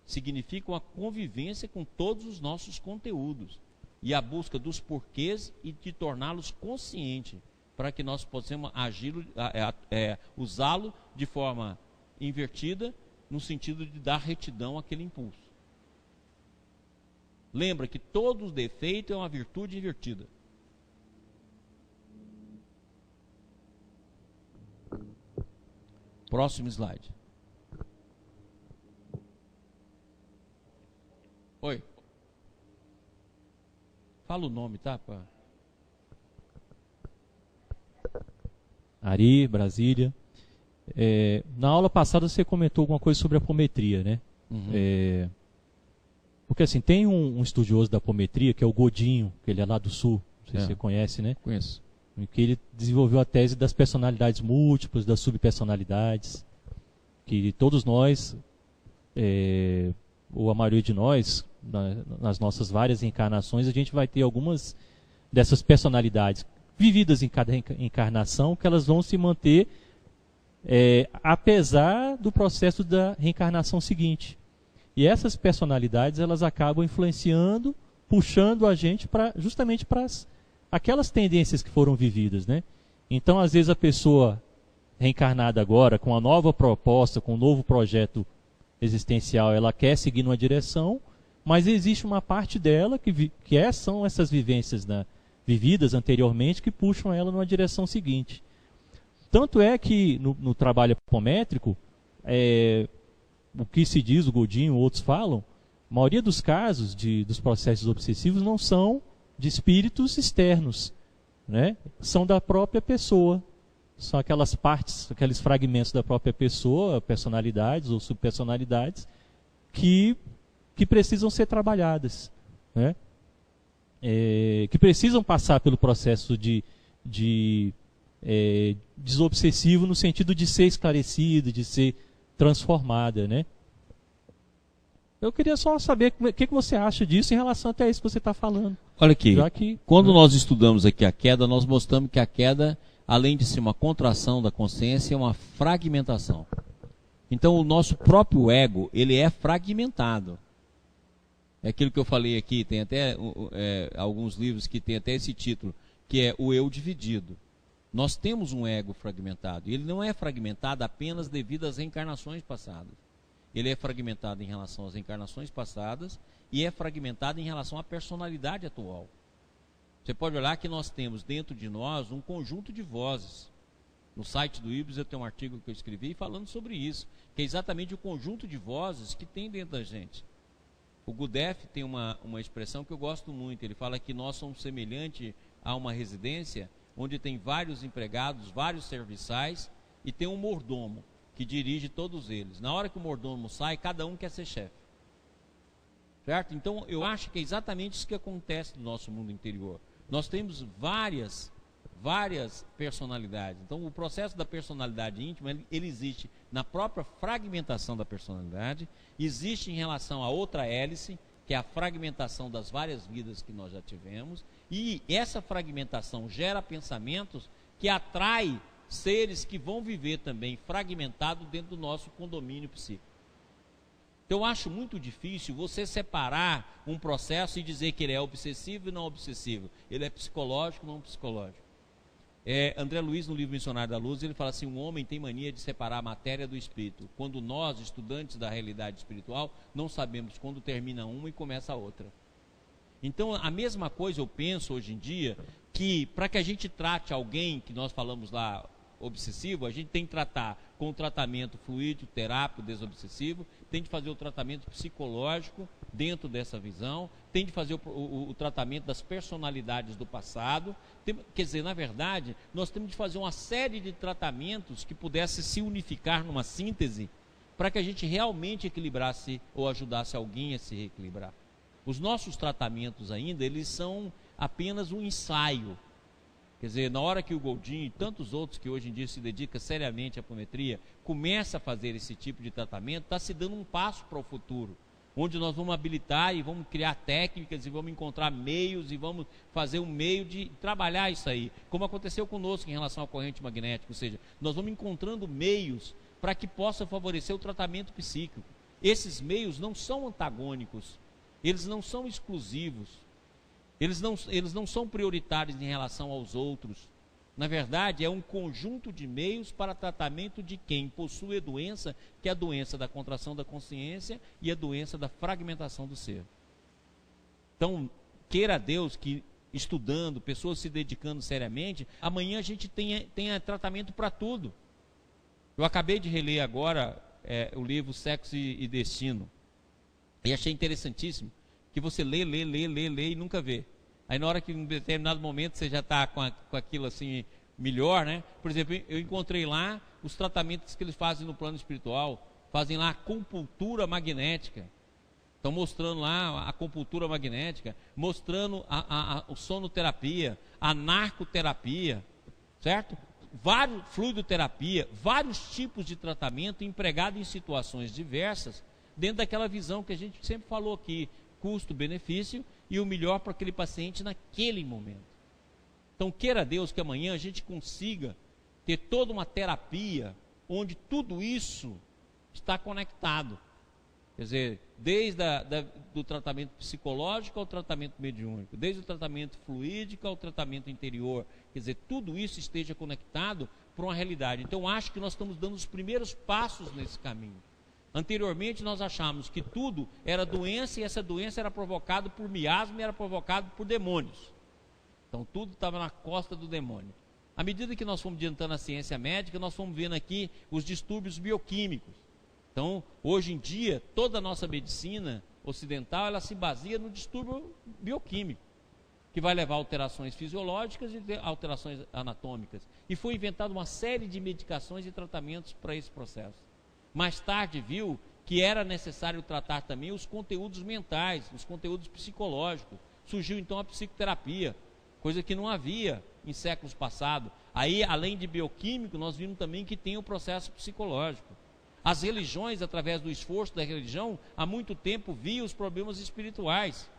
Significa uma convivência com todos os nossos conteúdos e a busca dos porquês e de torná-los conscientes, para que nós possamos usá-lo de forma invertida, no sentido de dar retidão àquele impulso. Lembra que todo defeito é uma virtude invertida. Próximo slide. Oi. Fala o nome, tá? Ari, Brasília. Na aula passada você comentou alguma coisa sobre a apometria, né? Uhum. Porque assim, tem um estudioso da apometria, que é o Godinho, que ele é lá do Sul, não sei se você conhece, né? Conheço. Em que ele desenvolveu a tese das personalidades múltiplas, das subpersonalidades, que todos nós, ou a maioria de nós, nas nossas várias encarnações, a gente vai ter algumas dessas personalidades vividas em cada encarnação, que elas vão se manter apesar do processo da reencarnação seguinte. E essas personalidades, elas acabam influenciando, puxando a gente justamente para aquelas tendências que foram vividas, né? Então, às vezes, a pessoa reencarnada agora, com uma nova proposta, com um novo projeto existencial, ela quer seguir numa direção, mas existe uma parte dela são essas vivências vividas anteriormente, que puxam ela numa direção seguinte. Tanto é que no trabalho apométrico, o que se diz, o Godinho, outros falam, a maioria dos casos dos processos obsessivos não são de espíritos externos, né? São da própria pessoa. São aquelas partes, aqueles fragmentos da própria pessoa, personalidades ou subpersonalidades, que precisam ser trabalhadas, né? Que precisam passar pelo processo de desobsessivo no sentido de ser esclarecida, de ser transformada, né? Eu queria só saber o que você acha disso em relação até isso que você está falando. Olha aqui, quando nós estudamos aqui a queda, nós mostramos que a queda, além de ser uma contração da consciência, é uma fragmentação. Então o nosso próprio ego, ele é fragmentado. É aquilo que eu falei aqui, tem até alguns livros que tem até esse título, que é o eu dividido. Nós temos um ego fragmentado, e ele não é fragmentado apenas devido às reencarnações passadas. Ele é fragmentado em relação às encarnações passadas e é fragmentado em relação à personalidade atual. Você pode olhar que nós temos dentro de nós um conjunto de vozes. No site do Ibris eu tenho um artigo que eu escrevi falando sobre isso, que é exatamente o conjunto de vozes que tem dentro da gente. O Gudef tem uma expressão que eu gosto muito. Ele fala que nós somos semelhantes a uma residência onde tem vários empregados, vários serviçais e tem um mordomo que dirige todos eles. Na hora que o mordomo sai, cada um quer ser chefe. Certo? Então, eu acho que é exatamente isso que acontece no nosso mundo interior. Nós temos várias personalidades. Então, o processo da personalidade íntima, ele existe na própria fragmentação da personalidade, existe em relação a outra hélice, que é a fragmentação das várias vidas que nós já tivemos, e essa fragmentação gera pensamentos que atraem seres que vão viver também fragmentados dentro do nosso condomínio psíquico. Então, eu acho muito difícil você separar um processo e dizer que ele é obsessivo e não obsessivo. Ele é psicológico, não psicológico. André Luiz, no livro Missionário da Luz, ele fala assim: um homem tem mania de separar a matéria do espírito, quando nós, estudantes da realidade espiritual, não sabemos quando termina uma e começa a outra. Então, a mesma coisa eu penso hoje em dia, que para que a gente trate alguém, que nós falamos lá, obsessivo, a gente tem que tratar com o tratamento fluídico, terápico, desobsessivo, tem de fazer o tratamento psicológico dentro dessa visão, tem de fazer o tratamento das personalidades do passado. Quer dizer, na verdade, nós temos de fazer uma série de tratamentos que pudesse se unificar numa síntese para que a gente realmente equilibrasse ou ajudasse alguém a se reequilibrar. Os nossos tratamentos ainda, eles são apenas um ensaio. Quer dizer, na hora que o Goldin e tantos outros que hoje em dia se dedicam seriamente à apometria, começa a fazer esse tipo de tratamento, está se dando um passo para o futuro, onde nós vamos habilitar e vamos criar técnicas e vamos encontrar meios e vamos fazer um meio de trabalhar isso aí, como aconteceu conosco em relação à corrente magnética. Ou seja, nós vamos encontrando meios para que possa favorecer o tratamento psíquico. Esses meios não são antagônicos, eles não são exclusivos. Eles não são prioritários em relação aos outros. Na verdade, é um conjunto de meios para tratamento de quem possui a doença, que é a doença da contração da consciência e a doença da fragmentação do ser. Então, queira Deus que, estudando, pessoas se dedicando seriamente, amanhã a gente tenha tratamento para tudo. Eu acabei de reler agora o livro Sexo e Destino, e achei interessantíssimo, que você lê e nunca vê. Aí na hora que em um determinado momento você já está com aquilo assim melhor, né? Por exemplo, eu encontrei lá os tratamentos que eles fazem no plano espiritual, fazem lá a acupuntura magnética. Estão mostrando lá a acupuntura magnética, mostrando a sonoterapia, a narcoterapia, certo? Fluidoterapia, vários tipos de tratamento empregado em situações diversas, dentro daquela visão que a gente sempre falou aqui, custo-benefício e o melhor para aquele paciente naquele momento. Então, queira Deus que amanhã a gente consiga ter toda uma terapia onde tudo isso está conectado. Quer dizer, desde do tratamento psicológico ao tratamento mediúnico, desde o tratamento fluídico ao tratamento interior. Quer dizer, tudo isso esteja conectado para uma realidade. Então, acho que nós estamos dando os primeiros passos nesse caminho. Anteriormente nós achávamos que tudo era doença e essa doença era provocada por miasma e era provocada por demônios. Então tudo estava na costa do demônio. À medida que nós fomos adiantando na ciência médica, nós fomos vendo aqui os distúrbios bioquímicos. Então, hoje em dia, toda a nossa medicina ocidental, ela se baseia no distúrbio bioquímico, que vai levar a alterações fisiológicas e alterações anatômicas. E foi inventada uma série de medicações e tratamentos para esse processo. Mais tarde viu que era necessário tratar também os conteúdos mentais, os conteúdos psicológicos. Surgiu então a psicoterapia, coisa que não havia em séculos passados. Aí, além de bioquímico, nós vimos também que tem o processo psicológico. As religiões, através do esforço da religião, há muito tempo viam os problemas espirituais.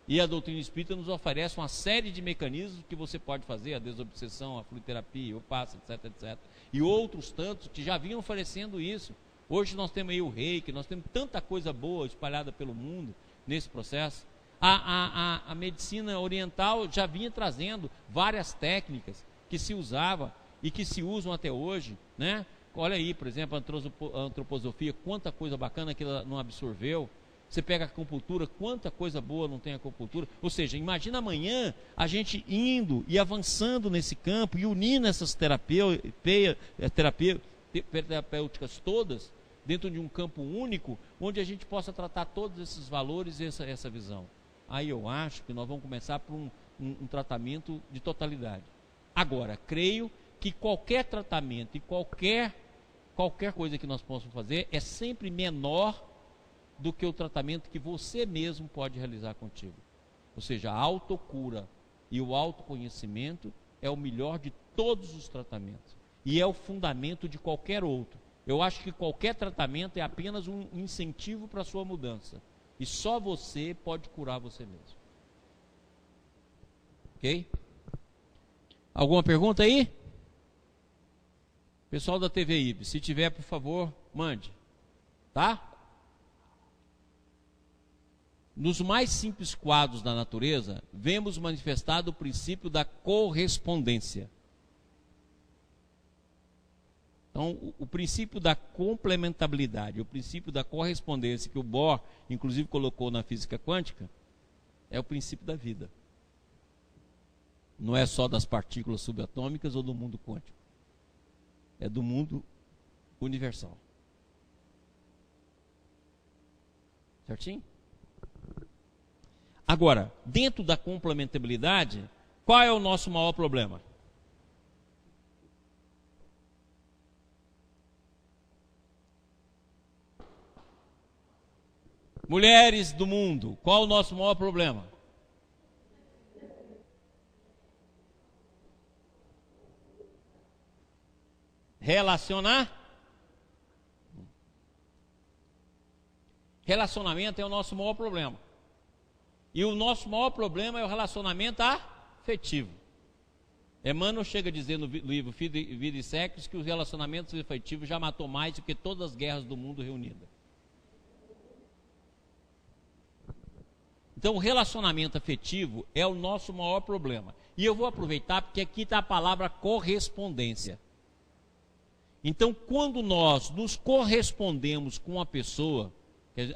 E a doutrina espírita nos oferece uma série de mecanismos que você pode fazer, a desobsessão, a fluidoterapia, o passe, etc, etc. E outros tantos que já vinham oferecendo isso. Hoje nós temos aí o reiki, nós temos tanta coisa boa espalhada pelo mundo nesse processo. A medicina oriental já vinha trazendo várias técnicas que se usava e que se usam até hoje, né? Olha aí, por exemplo, a antroposofia, quanta coisa bacana que ela não absorveu. Você pega a acupuntura, quanta coisa boa não tem a acupuntura. Ou seja, imagina amanhã a gente indo e avançando nesse campo e unindo essas terapêuticas todas dentro de um campo único, onde a gente possa tratar todos esses valores e essa visão. Aí eu acho que nós vamos começar por um tratamento de totalidade. Agora, creio que qualquer tratamento e qualquer coisa que nós possamos fazer é sempre menor do que o tratamento que você mesmo pode realizar contigo. Ou seja, a autocura e o autoconhecimento é o melhor de todos os tratamentos. E é o fundamento de qualquer outro. Eu acho que qualquer tratamento é apenas um incentivo para a sua mudança. E só você pode curar você mesmo. Ok? Alguma pergunta aí? Pessoal da TV IB, se tiver, por favor, mande. Tá? Nos mais simples quadros da natureza, vemos manifestado o princípio da correspondência. Então, o princípio da complementabilidade, o princípio da correspondência, que o Bohr, inclusive, colocou na física quântica, é o princípio da vida. Não é só das partículas subatômicas ou do mundo quântico. É do mundo universal. Certinho? Agora, dentro da complementabilidade, qual é o nosso maior problema? Mulheres do mundo, qual é o nosso maior problema? Relacionar? Relacionamento é o nosso maior problema. E o nosso maior problema é o relacionamento afetivo. Emmanuel chega a dizer no livro Vida e Sexo que os relacionamentos afetivos já matou mais do que todas as guerras do mundo reunidas. Então, o relacionamento afetivo é o nosso maior problema. E eu vou aproveitar porque aqui está a palavra correspondência. Então, quando nós nos correspondemos com uma pessoa,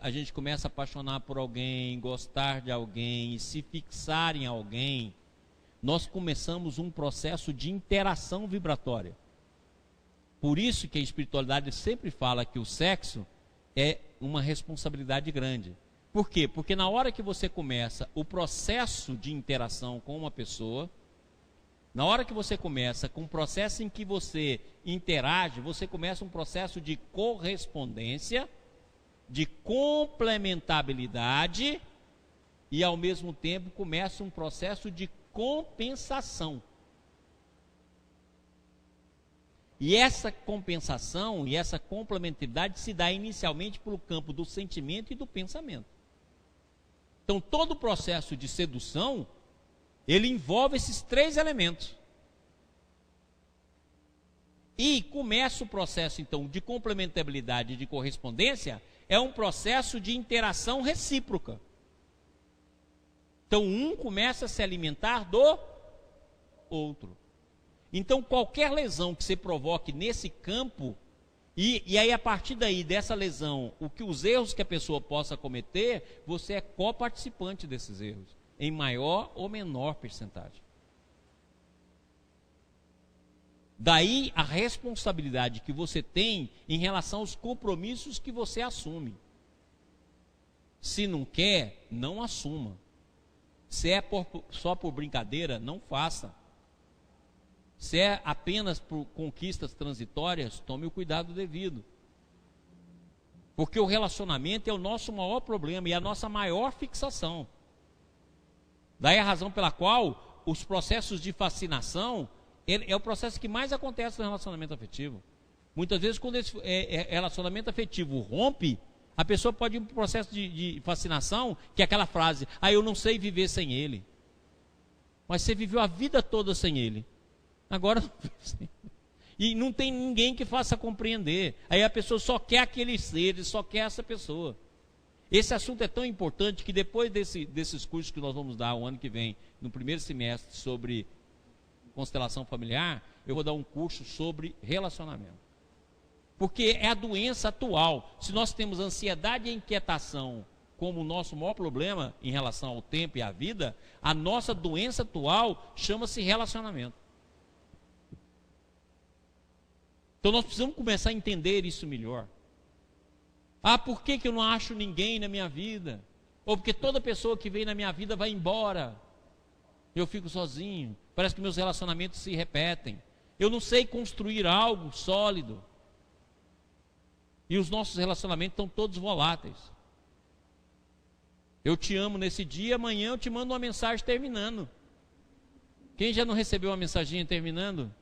a gente começa a apaixonar por alguém, gostar de alguém, se fixar em alguém, nós começamos um processo de interação vibratória. Por isso que a espiritualidade sempre fala que o sexo é uma responsabilidade grande. Por quê? Porque na hora que você começa o processo de interação com uma pessoa, na hora que você começa com o processo em que você interage, você começa um processo de correspondência, de complementabilidade e ao mesmo tempo começa um processo de compensação. E essa compensação e essa complementariedade se dá inicialmente pelo campo do sentimento e do pensamento. Então todo o processo de sedução, ele envolve esses três elementos. E começa o processo então de complementabilidade e de correspondência, é um processo de interação recíproca. Então um começa a se alimentar do outro. Então qualquer lesão que você provoque nesse campo, e aí a partir daí, dessa lesão, os erros que a pessoa possa cometer, você é coparticipante desses erros, em maior ou menor percentagem. Daí a responsabilidade que você tem em relação aos compromissos que você assume. Se não quer, não assuma. Se é só por brincadeira, não faça. Se é apenas por conquistas transitórias, tome o cuidado devido. Porque o relacionamento é o nosso maior problema e a nossa maior fixação. Daí a razão pela qual os processos de fascinação é o processo que mais acontece no relacionamento afetivo. Muitas vezes, quando esse relacionamento afetivo rompe, a pessoa pode ir para um processo de fascinação, que é aquela frase: ah, eu não sei viver sem ele. Mas você viveu a vida toda sem ele. Agora não vive sem ele. E não tem ninguém que faça compreender. Aí a pessoa só quer aquele ser, só quer essa pessoa. Esse assunto é tão importante que depois desses cursos que nós vamos dar o ano que vem, no primeiro semestre, sobre constelação familiar, eu vou dar um curso sobre relacionamento. Porque é a doença atual. Se nós temos ansiedade e inquietação como o nosso maior problema em relação ao tempo e à vida, a nossa doença atual chama-se relacionamento. Então nós precisamos começar a entender isso melhor. Ah, por que eu não acho ninguém na minha vida? Ou porque toda pessoa que vem na minha vida vai embora. Eu fico sozinho. Parece que meus relacionamentos se repetem. Eu não sei construir algo sólido. E os nossos relacionamentos estão todos voláteis. Eu te amo nesse dia, amanhã eu te mando uma mensagem terminando. Quem já não recebeu uma mensaginha terminando?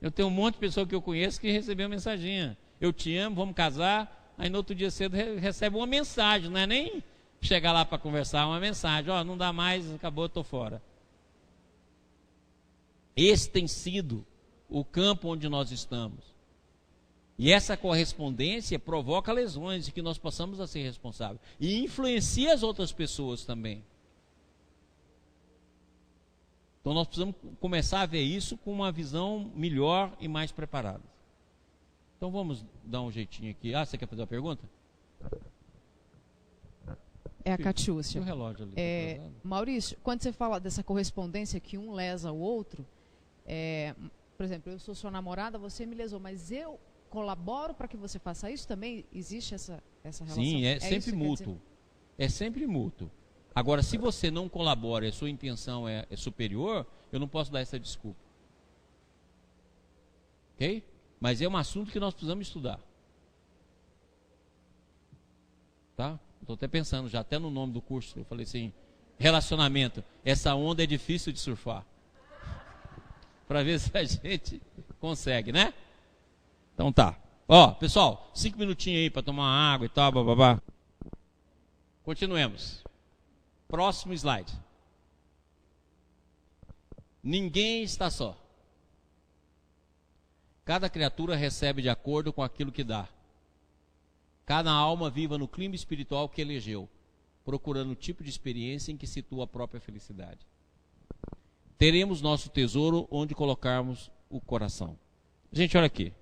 Eu tenho um monte de pessoas que eu conheço que recebeu uma mensaginha. Eu te amo, vamos casar. Aí no outro dia cedo recebe uma mensagem. Não é nem chegar lá para conversar, uma mensagem. Ó, não dá mais, acabou, estou fora. Esse tem sido o campo onde nós estamos. E essa correspondência provoca lesões de que nós possamos a ser responsáveis. E influencia as outras pessoas também. Então nós precisamos começar a ver isso com uma visão melhor e mais preparada. Então vamos dar um jeitinho aqui. Ah, você quer fazer uma pergunta? É a Catiúcia. O relógio ali. Maurício, quando você fala dessa correspondência que um lesa o outro, por exemplo, eu sou sua namorada, você me lesou, mas eu colaboro para que você faça isso também? Existe essa relação? Sim, é sempre mútuo. É sempre mútuo. Agora, se você não colabora e a sua intenção é superior, eu não posso dar essa desculpa. Ok? Mas é um assunto que nós precisamos estudar. Tá? Estou até pensando já, até no nome do curso. Eu falei assim, relacionamento. Essa onda é difícil de surfar. Para ver se a gente consegue, né? Então tá. Ó, pessoal, 5 minutinhos aí para tomar uma água e tal, bababá. Continuemos. Próximo slide. Ninguém está só. Cada criatura recebe de acordo com aquilo que dá. Cada alma viva no clima espiritual que elegeu, procurando o tipo de experiência em que situa a própria felicidade. Teremos nosso tesouro onde colocarmos o coração. Gente, olha aqui.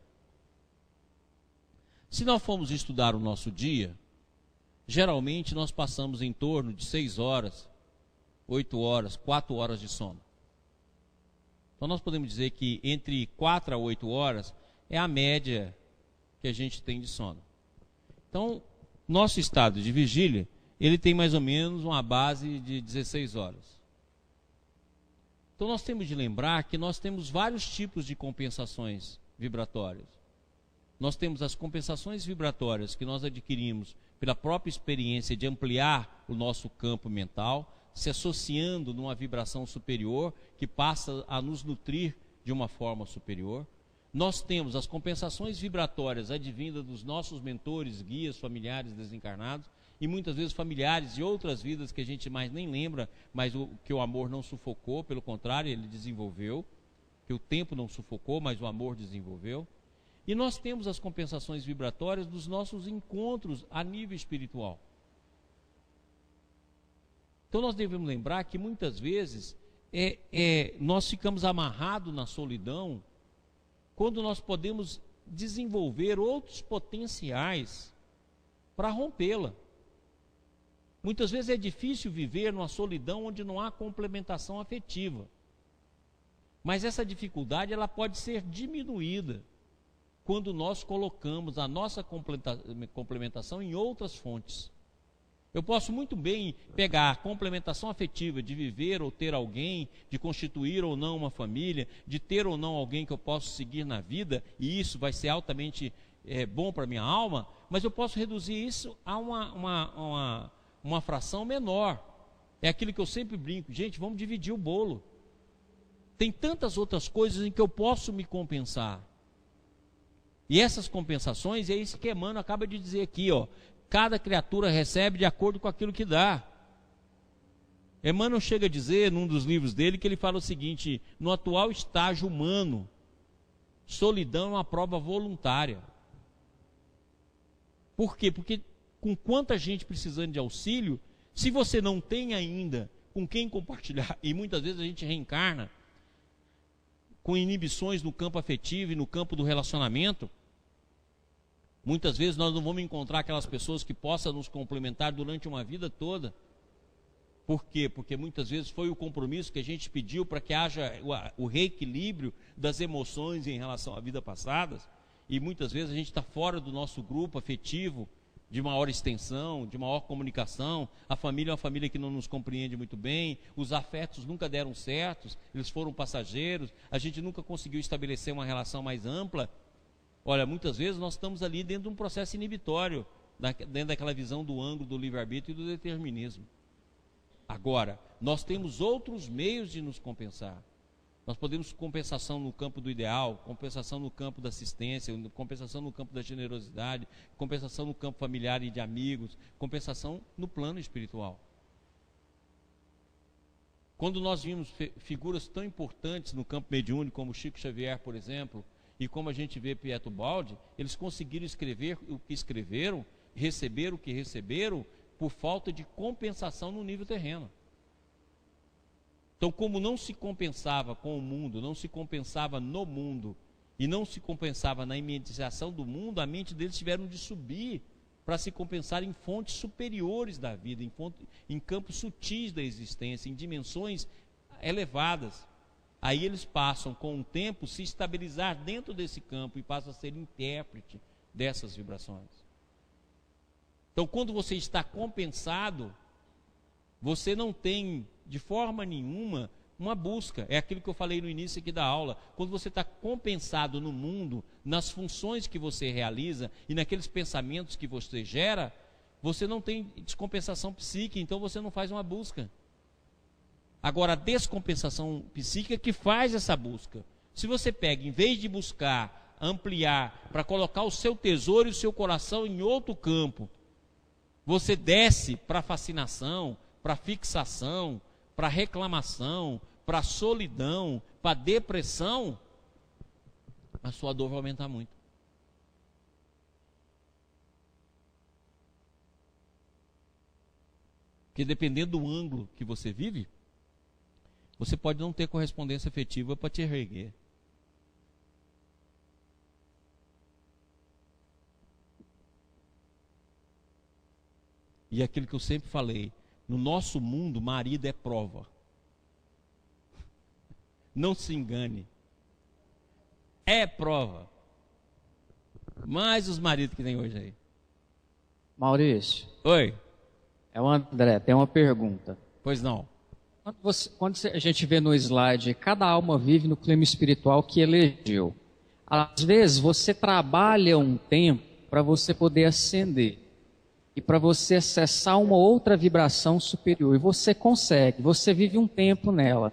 Se nós formos estudar o nosso dia, geralmente nós passamos em torno de 6 horas, 8 horas, 4 horas de sono. Então nós podemos dizer que entre 4 a 8 horas é a média que a gente tem de sono. Então, nosso estado de vigília, ele tem mais ou menos uma base de 16 horas. Então nós temos de lembrar que nós temos vários tipos de compensações vibratórias. Nós temos as compensações vibratórias que nós adquirimos pela própria experiência de ampliar o nosso campo mental, se associando numa vibração superior que passa a nos nutrir de uma forma superior. Nós temos as compensações vibratórias advindas dos nossos mentores, guias, familiares desencarnados, e muitas vezes familiares de outras vidas que a gente mais nem lembra, mas que o amor não sufocou, pelo contrário, ele desenvolveu, que o tempo não sufocou, mas o amor desenvolveu. E nós temos as compensações vibratórias dos nossos encontros a nível espiritual. Então nós devemos lembrar que muitas vezes nós ficamos amarrados na solidão quando nós podemos desenvolver outros potenciais para rompê-la. Muitas vezes é difícil viver numa solidão onde não há complementação afetiva. Mas essa dificuldade ela pode ser diminuída quando nós colocamos a nossa complementação em outras fontes. Eu posso muito bem pegar a complementação afetiva de viver ou ter alguém, de constituir ou não uma família, de ter ou não alguém que eu posso seguir na vida, e isso vai ser altamente bom para a minha alma, mas eu posso reduzir isso a uma fração menor. É aquilo que eu sempre brinco, gente, vamos dividir o bolo. Tem tantas outras coisas em que eu posso me compensar. E essas compensações, é isso que Emmanuel acaba de dizer aqui, ó. Cada criatura recebe de acordo com aquilo que dá. Emmanuel chega a dizer, num dos livros dele, que ele fala o seguinte: no atual estágio humano, solidão é uma prova voluntária. Por quê? Porque com quanta gente precisando de auxílio, se você não tem ainda com quem compartilhar, e muitas vezes a gente reencarna com inibições no campo afetivo e no campo do relacionamento, muitas vezes nós não vamos encontrar aquelas pessoas que possam nos complementar durante uma vida toda. Por quê? Porque muitas vezes foi o compromisso que a gente pediu para que haja o reequilíbrio das emoções em relação à vida passada, e muitas vezes a gente está fora do nosso grupo afetivo, de maior extensão, de maior comunicação. A família é uma família que não nos compreende muito bem, os afetos nunca deram certos, eles foram passageiros, a gente nunca conseguiu estabelecer uma relação mais ampla. Olha, muitas vezes nós estamos ali dentro de um processo inibitório, dentro daquela visão do ângulo do livre-arbítrio e do determinismo. Agora, nós temos outros meios de nos compensar. Nós podemos compensação no campo do ideal, compensação no campo da assistência, compensação no campo da generosidade, compensação no campo familiar e de amigos, compensação no plano espiritual. Quando nós vimos figuras tão importantes no campo mediúnico, como Chico Xavier, por exemplo, e como a gente vê Pietro Baldi, eles conseguiram escrever o que escreveram, receber o que receberam, por falta de compensação no nível terreno. Então, como não se compensava com o mundo, não se compensava no mundo, e não se compensava na imediação do mundo, a mente deles tiveram de subir para se compensar em fontes superiores da vida, em campos sutis da existência, em dimensões elevadas. Aí eles passam, com o tempo, se estabilizar dentro desse campo e passam a ser intérprete dessas vibrações. Então, quando você está compensado, você não tem de forma nenhuma uma busca. É aquilo que eu falei no início aqui da aula. Quando você está compensado no mundo, nas funções que você realiza e naqueles pensamentos que você gera, você não tem descompensação psíquica, então você não faz uma busca. Agora, a descompensação psíquica que faz essa busca. Se você pega, em vez de buscar, ampliar, para colocar o seu tesouro e o seu coração em outro campo, você desce para a fascinação, para a fixação, para a reclamação, para a solidão, para a depressão, a sua dor vai aumentar muito. Porque dependendo do ângulo que você vive, você pode não ter correspondência afetiva para te reerguer. E aquilo que eu sempre falei, no nosso mundo, marido é prova. Não se engane. É prova. Mais os maridos que tem hoje aí. Maurício. Oi. É o André, tem uma pergunta. Pois não. Quando a gente vê no slide, cada alma vive no clima espiritual que elegeu. Às vezes você trabalha um tempo para você poder ascender e para você acessar uma outra vibração superior. E você consegue, você vive um tempo nela.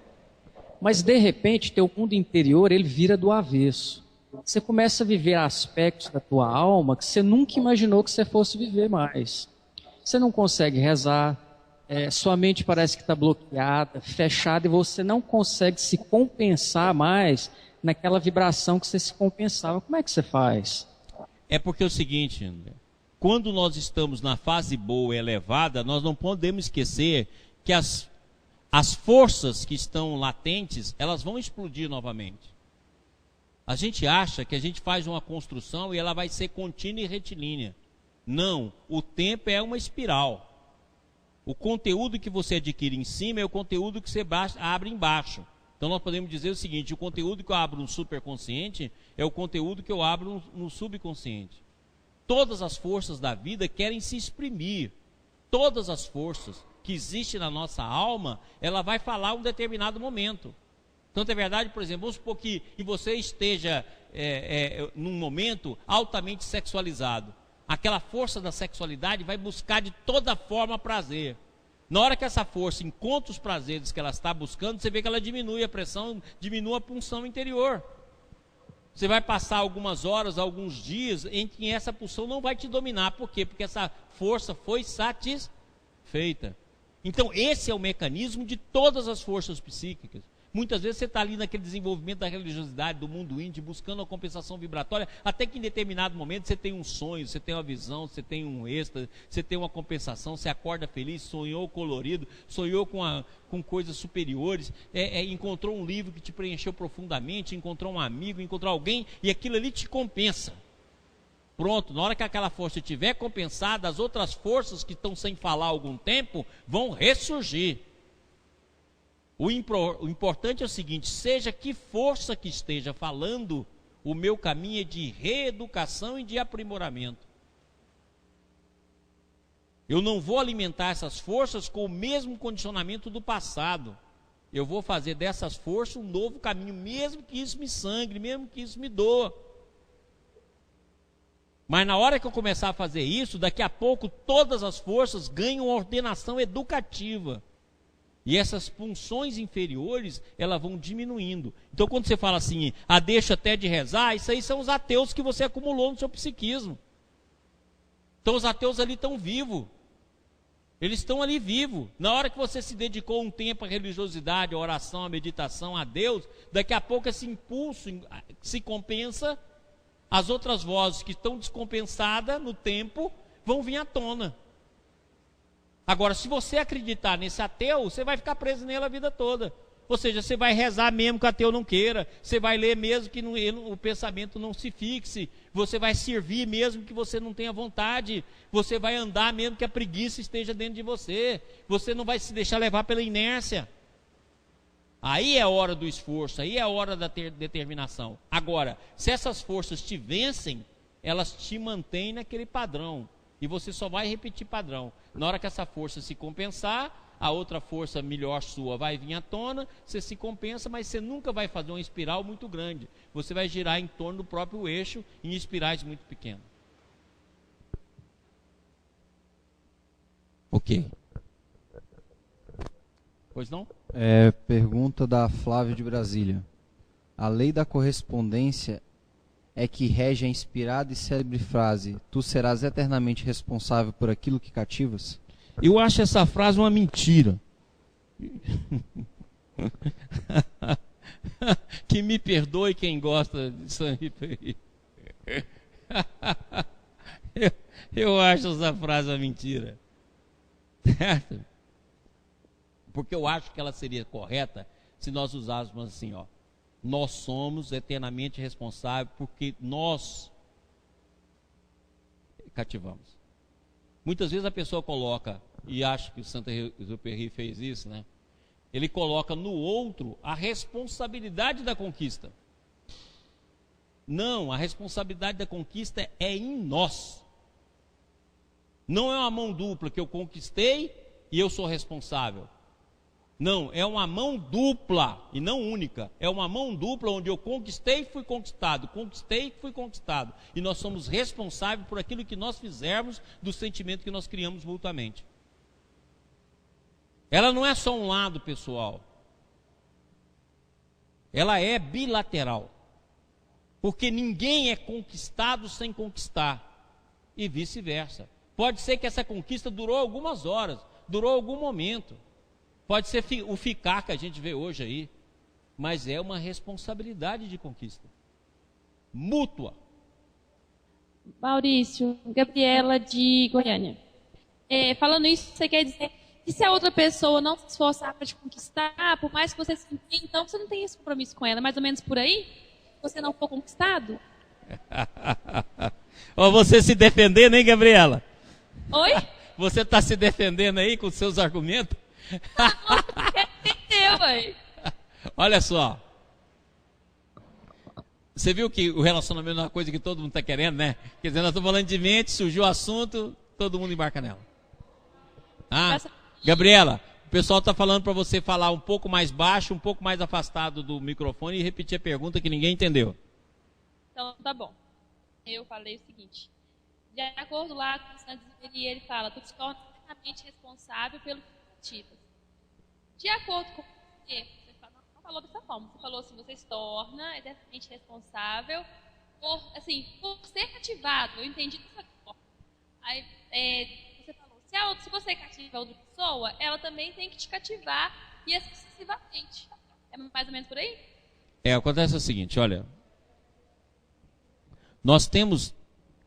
Mas de repente, teu mundo interior, ele vira do avesso. Você começa a viver aspectos da tua alma que você nunca imaginou que você fosse viver mais. Você não consegue rezar, sua mente parece que está bloqueada, fechada, e você não consegue se compensar mais naquela vibração que você se compensava. Como é que você faz? É porque é o seguinte, André. Quando nós estamos na fase boa e elevada, nós não podemos esquecer que as forças que estão latentes, elas vão explodir novamente. A gente acha que a gente faz uma construção e ela vai ser contínua e retilínea. Não, o tempo é uma espiral. O conteúdo que você adquire em cima é o conteúdo que você abre embaixo. Então nós podemos dizer o seguinte: o conteúdo que eu abro no superconsciente é o conteúdo que eu abro no subconsciente. Todas as forças da vida querem se exprimir. Todas as forças que existem na nossa alma, ela vai falar um determinado momento. Tanto é verdade, por exemplo, vamos supor que você esteja num momento altamente sexualizado. Aquela força da sexualidade vai buscar de toda forma prazer. Na hora que essa força encontra os prazeres que ela está buscando, você vê que ela diminui a pressão, diminui a pulsão interior. Você vai passar algumas horas, alguns dias em que essa pulsão não vai te dominar. Por quê? Porque essa força foi satisfeita. Então esse é o mecanismo de todas as forças psíquicas. Muitas vezes você está ali naquele desenvolvimento da religiosidade, do mundo íntimo, buscando a compensação vibratória, até que em determinado momento você tem um sonho, você tem uma visão, você tem um êxtase, você tem uma compensação, você acorda feliz, sonhou colorido, sonhou com coisas superiores, encontrou um livro que te preencheu profundamente, encontrou um amigo, encontrou alguém, e aquilo ali te compensa. Pronto, na hora que aquela força estiver compensada, as outras forças que estão sem falar há algum tempo vão ressurgir. O importante é o seguinte: seja que força que esteja falando, o meu caminho é de reeducação e de aprimoramento. Eu não vou alimentar essas forças com o mesmo condicionamento do passado. Eu vou fazer dessas forças um novo caminho, mesmo que isso me sangre, mesmo que isso me doa. Mas na hora que eu começar a fazer isso, daqui a pouco todas as forças ganham ordenação educativa. E essas funções inferiores, elas vão diminuindo. Então quando você fala assim, deixa até de rezar, isso aí são os ateus que você acumulou no seu psiquismo. Então os ateus ali estão vivos. Eles estão ali vivos. Na hora que você se dedicou um tempo à religiosidade, à oração, à meditação, a Deus, daqui a pouco esse impulso se compensa, as outras vozes que estão descompensadas no tempo vão vir à tona. Agora, se você acreditar nesse ateu, você vai ficar preso nele a vida toda. Ou seja, você vai rezar mesmo que o ateu não queira, você vai ler mesmo que o pensamento não se fixe, você vai servir mesmo que você não tenha vontade, você vai andar mesmo que a preguiça esteja dentro de você, você não vai se deixar levar pela inércia. Aí é a hora do esforço, aí é a hora da determinação. Agora, se essas forças te vencem, elas te mantêm naquele padrão. E você só vai repetir padrão. Na hora que essa força se compensar, a outra força melhor sua vai vir à tona, você se compensa, mas você nunca vai fazer uma espiral muito grande. Você vai girar em torno do próprio eixo em espirais muito pequenas. Ok. Pois não? Pergunta da Flávia de Brasília. A lei da correspondência é que rege a inspirada e célebre frase: tu serás eternamente responsável por aquilo que cativas? Eu acho essa frase uma mentira. Que me perdoe quem gosta disso aí. Eu acho essa frase uma mentira. Certo? Porque eu acho que ela seria correta se nós usássemos assim, ó. Nós somos eternamente responsáveis porque nós cativamos. Muitas vezes a pessoa coloca, e acho que o Saint-Exupéry fez isso, né? Ele coloca no outro a responsabilidade da conquista. Não, a responsabilidade da conquista é em nós. Não é uma mão dupla que eu conquistei e eu sou responsável. Não, é uma mão dupla e não única. É uma mão dupla onde eu conquistei e fui conquistado, conquistei e fui conquistado. E nós somos responsáveis por aquilo que nós fizermos do sentimento que nós criamos mutuamente. Ela não é só um lado, pessoal. Ela é bilateral. Porque ninguém é conquistado sem conquistar. E vice-versa. Pode ser que essa conquista durou algumas horas, durou algum momento. Pode ser o ficar que a gente vê hoje aí, mas é uma responsabilidade de conquista mútua. Maurício, Gabriela de Goiânia. Falando isso, você quer dizer que se a outra pessoa não se esforçar para te conquistar, por mais que você se empenhe, então você não tem esse compromisso com ela, mais ou menos por aí? Você não for conquistado? Ó, você se defendendo, hein, Gabriela? Oi? Você está se defendendo aí com seus argumentos? Entendeu, ué? Olha só. Você viu que o relacionamento é uma coisa que todo mundo está querendo, né? Quer dizer, nós estamos falando de mente, surgiu o assunto, todo mundo embarca nela. Ah, Gabriela, o pessoal está falando para você falar um pouco mais baixo, um pouco mais afastado do microfone e repetir a pergunta que ninguém entendeu. Então, tá bom. Eu falei o seguinte. De acordo lá com o Santos, ele fala, tu te torna eternamente responsável pelo que ativas. De acordo com você não falou dessa forma, você falou assim, você se torna eternamente responsável por ser cativado. Eu entendi dessa forma. Aí, você falou, se você cativa outra pessoa, ela também tem que te cativar e assim sucessivamente. É mais ou menos por aí? Acontece o seguinte, olha. Nós temos,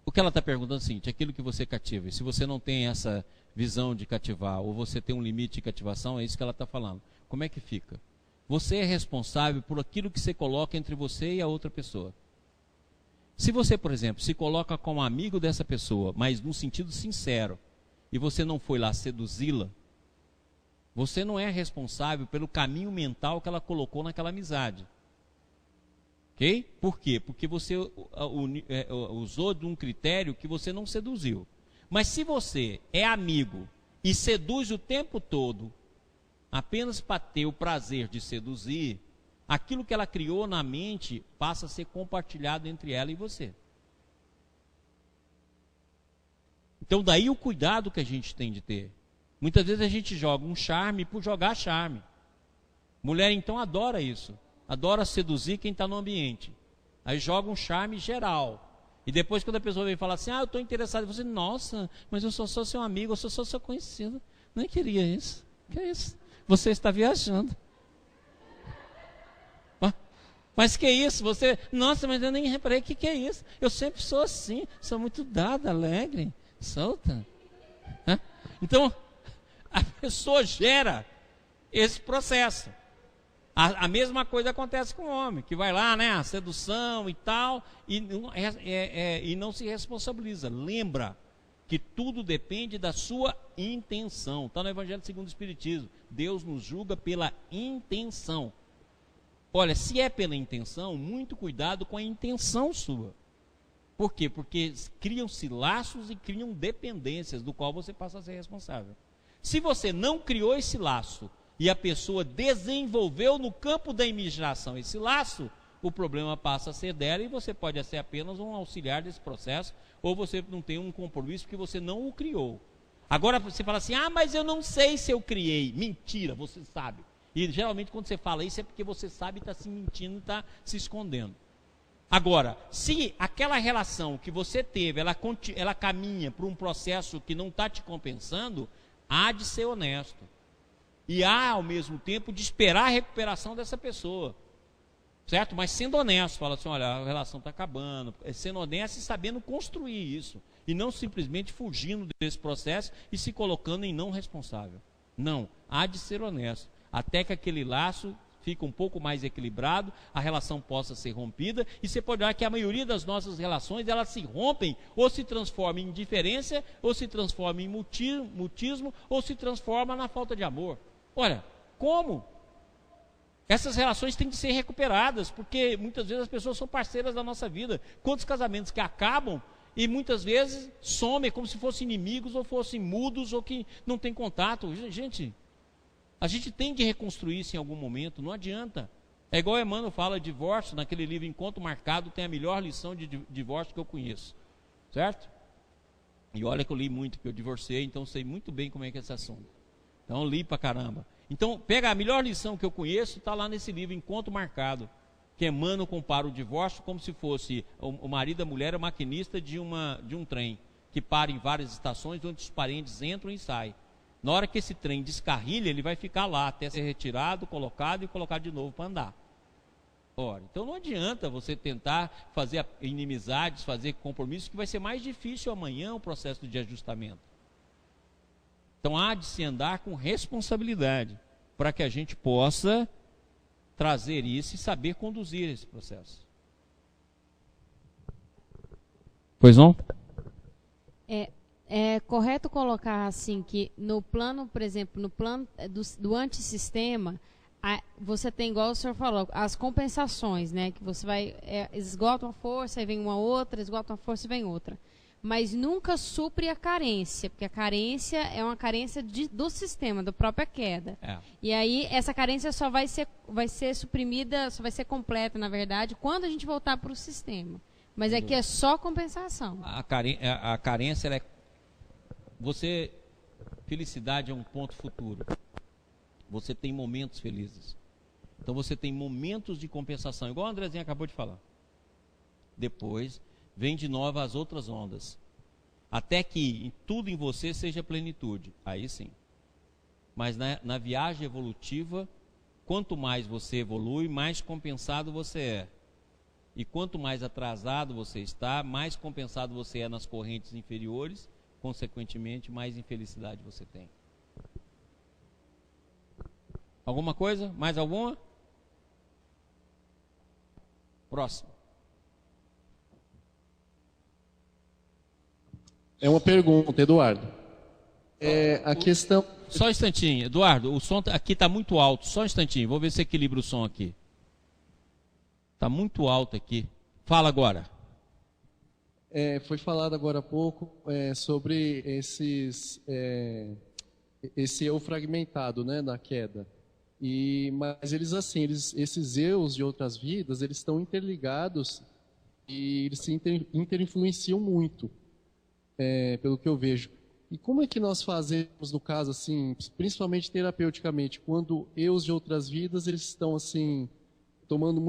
o que ela está perguntando é o seguinte, aquilo que você cativa. E se você não tem essa visão de cativar, ou você tem um limite de cativação, é isso que ela está falando. Como é que fica? Você é responsável por aquilo que você coloca entre você e a outra pessoa. Se você, por exemplo, se coloca como amigo dessa pessoa, mas num sentido sincero, e você não foi lá seduzi-la, você não é responsável pelo caminho mental que ela colocou naquela amizade. Ok? Por quê? Porque você usou de um critério que você não seduziu. Mas se você é amigo e seduz o tempo todo, apenas para ter o prazer de seduzir, aquilo que ela criou na mente passa a ser compartilhado entre ela e você. Então daí o cuidado que a gente tem de ter. Muitas vezes a gente joga um charme por jogar charme. Mulher então adora isso. Adora seduzir quem está no ambiente. Aí joga um charme geral. E depois quando a pessoa vem falar assim, eu estou interessado, você, nossa, mas eu sou só seu amigo, eu sou só seu conhecido. Nem queria isso. Que é isso? Você está viajando. Mas que é isso? Você, nossa, mas eu nem reparei, que é isso? Eu sempre sou assim, sou muito dada, alegre, solta. Então, a pessoa gera esse processo. A mesma coisa acontece com o homem, que vai lá, né, a sedução e tal, e não se responsabiliza. Lembra que tudo depende da sua intenção. Está no Evangelho segundo o Espiritismo. Deus nos julga pela intenção. Olha, se é pela intenção, muito cuidado com a intenção sua. Por quê? Porque criam-se laços e criam dependências, do qual você passa a ser responsável. Se você não criou esse laço, e a pessoa desenvolveu no campo da imaginação esse laço, o problema passa a ser dela e você pode ser apenas um auxiliar desse processo, ou você não tem um compromisso porque você não o criou. Agora você fala assim, mas eu não sei se eu criei. Mentira, você sabe. E geralmente quando você fala isso é porque você sabe e está se mentindo, está se escondendo. Agora, se aquela relação que você teve, ela caminha para um processo que não está te compensando, há de ser honesto. E há, ao mesmo tempo, de esperar a recuperação dessa pessoa. Certo? Mas sendo honesto, fala assim, olha, a relação está acabando. Sendo honesto e sabendo construir isso. E não simplesmente fugindo desse processo e se colocando em não responsável. Não, há de ser honesto. Até que aquele laço fique um pouco mais equilibrado, a relação possa ser rompida. E você pode olhar que a maioria das nossas relações, elas se rompem, ou se transformam em indiferença, ou se transformam em mutismo, ou se transformam na falta de amor. Olha, como? Essas relações têm que ser recuperadas, porque muitas vezes as pessoas são parceiras da nossa vida. Quantos casamentos que acabam e muitas vezes somem como se fossem inimigos, ou fossem mudos, ou que não têm contato. Gente, a gente tem de reconstruir isso em algum momento, não adianta. É igual Emmanuel fala de divórcio, naquele livro Encontro Marcado, tem a melhor lição de divórcio que eu conheço. Certo? E olha que eu li muito, porque eu divorciei, então sei muito bem como é que é esse assunto. Então li pra caramba. Então pega a melhor lição que eu conheço, está lá nesse livro Encontro Marcado, que Emmanuel compara o divórcio como se fosse o marido e a mulher, a maquinista de um trem, que para em várias estações onde os parentes entram e saem. Na hora que esse trem descarrilha, ele vai ficar lá até ser retirado, colocado e colocado de novo para andar. Ora, então não adianta você tentar fazer inimizades, fazer compromissos, que vai ser mais difícil amanhã o processo de ajustamento. Então há de se andar com responsabilidade, para que a gente possa trazer isso e saber conduzir esse processo. Pois não? É correto colocar assim que no plano, por exemplo, no plano do antissistema, você tem, igual o senhor falou, as compensações, né? Que você vai, esgota uma força, aí vem uma outra, esgota uma força e vem outra. Mas nunca supre a carência, porque a carência é uma carência do sistema, da própria queda. E aí essa carência só vai ser suprimida, só vai ser completa, na verdade, quando a gente voltar para o sistema. Mas aqui é só compensação. A carência, ela é... Felicidade é um ponto futuro. Você tem momentos felizes. Então você tem momentos de compensação, igual a Andrezinha acabou de falar. Depois vem de novo as outras ondas. Até que tudo em você seja plenitude. Aí sim. Mas na viagem evolutiva, quanto mais você evolui, mais compensado você é. E quanto mais atrasado você está, mais compensado você é nas correntes inferiores, consequentemente, mais infelicidade você tem. Alguma coisa? Mais alguma? Próximo. É uma pergunta, Eduardo. A questão... Só um instantinho, Eduardo, o som aqui está muito alto. Só um instantinho, vou ver se equilibra o som aqui. Está muito alto aqui. Fala agora. Foi falado agora há pouco sobre esse eu fragmentado, né, da queda. Mas esses eus de outras vidas, eles estão interligados e eles se interinfluenciam muito, pelo que eu vejo. E como é que nós fazemos, no caso, assim, principalmente terapeuticamente, quando eus de outras vidas, eles estão, assim, tomando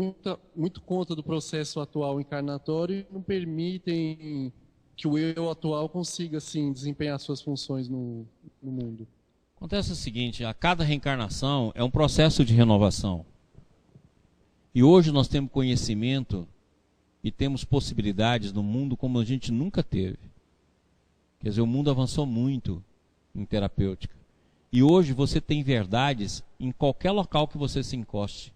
muito conta do processo atual encarnatório e não permitem que o eu atual consiga, assim, desempenhar suas funções no mundo? Acontece o seguinte, a cada reencarnação é um processo de renovação. E hoje nós temos conhecimento e temos possibilidades no mundo como a gente nunca teve. Quer dizer, o mundo avançou muito em terapêutica. E hoje você tem verdades em qualquer local que você se encoste.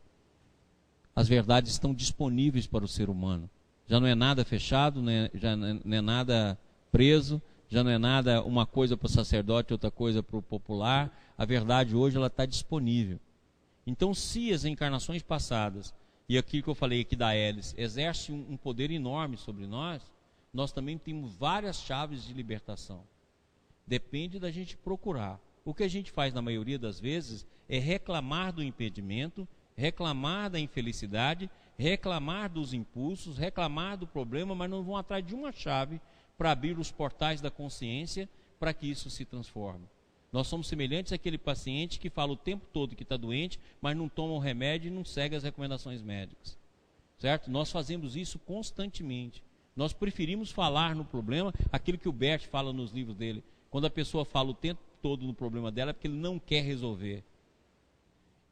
As verdades estão disponíveis para o ser humano. Já não é nada fechado, já não é nada preso, já não é nada uma coisa para o sacerdote, outra coisa para o popular. A verdade hoje ela está disponível. Então, se as encarnações passadas, e aquilo que eu falei aqui da hélice, exerce um poder enorme sobre nós, nós também temos várias chaves de libertação. Depende da gente procurar. O que a gente faz na maioria das vezes é reclamar do impedimento, reclamar da infelicidade, reclamar dos impulsos, reclamar do problema, mas não vão atrás de uma chave para abrir os portais da consciência para que isso se transforme. Nós somos semelhantes àquele paciente que fala o tempo todo que está doente, mas não toma o remédio e não segue as recomendações médicas. Certo? Nós fazemos isso constantemente. Nós preferimos falar no problema, aquilo que o Bert fala nos livros dele. Quando a pessoa fala o tempo todo no problema dela, é porque ele não quer resolver.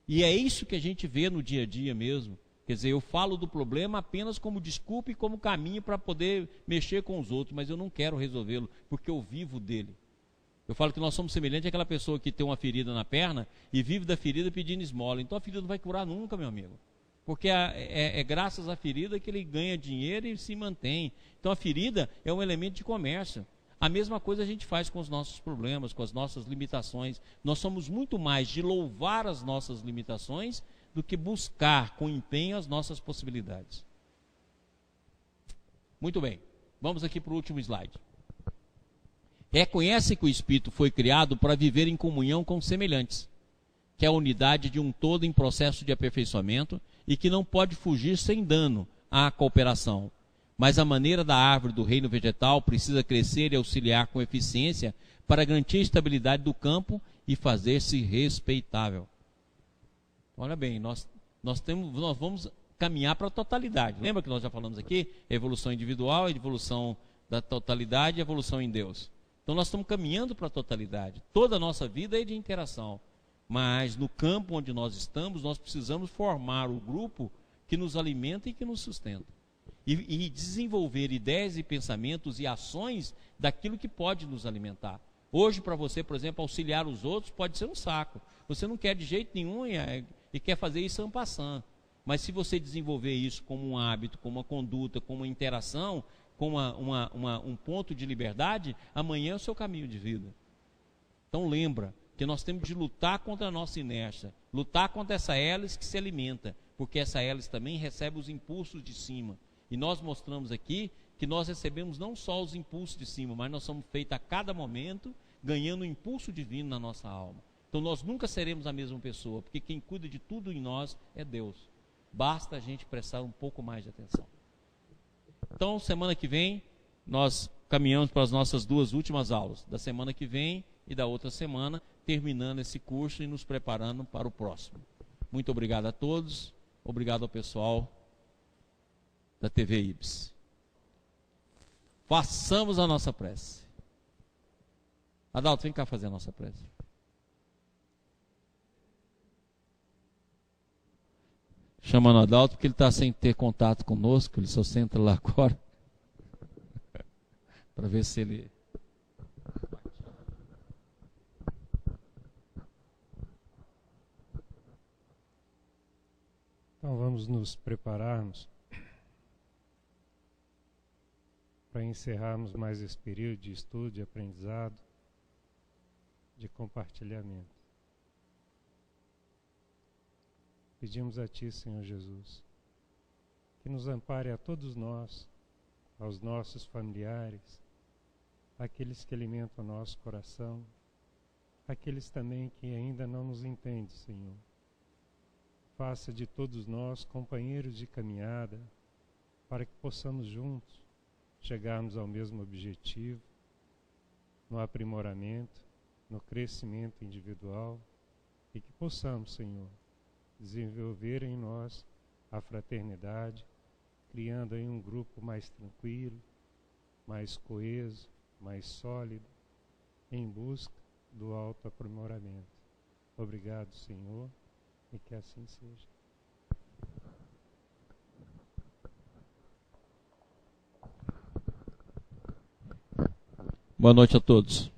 E é isso que a gente vê no dia a dia mesmo. Quer dizer, eu falo do problema apenas como desculpa e como caminho para poder mexer com os outros, mas eu não quero resolvê-lo, porque eu vivo dele. Eu falo que nós somos semelhantes àquela pessoa que tem uma ferida na perna e vive da ferida pedindo esmola. Então a ferida não vai curar nunca, meu amigo. Porque é graças à ferida que ele ganha dinheiro e se mantém. Então a ferida é um elemento de comércio. A mesma coisa a gente faz com os nossos problemas, com as nossas limitações. Nós somos muito mais de louvar as nossas limitações do que buscar com empenho as nossas possibilidades. Muito bem, vamos aqui para o último slide. Reconhece que o espírito foi criado para viver em comunhão com os semelhantes, que é a unidade de um todo em processo de aperfeiçoamento e que não pode fugir sem dano à cooperação. Mas a maneira da árvore do reino vegetal precisa crescer e auxiliar com eficiência para garantir a estabilidade do campo e fazer-se respeitável. Olha bem, nós vamos caminhar para a totalidade. Lembra que nós já falamos aqui? Evolução individual, evolução da totalidade e evolução em Deus. Então nós estamos caminhando para a totalidade. Toda a nossa vida é de interação. Mas no campo onde nós estamos, nós precisamos formar o grupo que nos alimenta e que nos sustenta. E desenvolver ideias e pensamentos e ações daquilo que pode nos alimentar. Hoje, para você, por exemplo, auxiliar os outros pode ser um saco. Você não quer de jeito nenhum e quer fazer isso en passant. Mas se você desenvolver isso como um hábito, como uma conduta, como uma interação, como um ponto de liberdade, amanhã é o seu caminho de vida. Então lembra, que nós temos de lutar contra a nossa inércia, lutar contra essa hélice que se alimenta, porque essa hélice também recebe os impulsos de cima. E nós mostramos aqui que nós recebemos não só os impulsos de cima, mas nós somos feitos a cada momento ganhando um impulso divino na nossa alma. Então nós nunca seremos a mesma pessoa, porque quem cuida de tudo em nós é Deus. Basta a gente prestar um pouco mais de atenção. Então, semana que vem, nós caminhamos para as nossas 2 últimas aulas, da semana que vem e da outra semana, terminando esse curso e nos preparando para o próximo. Muito obrigado a todos, obrigado ao pessoal da TV Ibis. Façamos a nossa prece. Adalto, vem cá fazer a nossa prece. Chamando o Adalto, porque ele está sem ter contato conosco, ele só senta lá agora, para ver se ele... Então vamos nos prepararmos para encerrarmos mais esse período de estudo, de aprendizado, de compartilhamento. Pedimos a Ti, Senhor Jesus, que nos ampare a todos nós, aos nossos familiares, aqueles que alimentam o nosso coração, aqueles também que ainda não nos entendem, Senhor. Faça de todos nós companheiros de caminhada, para que possamos juntos chegarmos ao mesmo objetivo, no aprimoramento, no crescimento individual, e que possamos, Senhor, desenvolver em nós a fraternidade, criando aí um grupo mais tranquilo, mais coeso, mais sólido, em busca do autoaprimoramento. Obrigado, Senhor, e que assim seja. Boa noite a todos.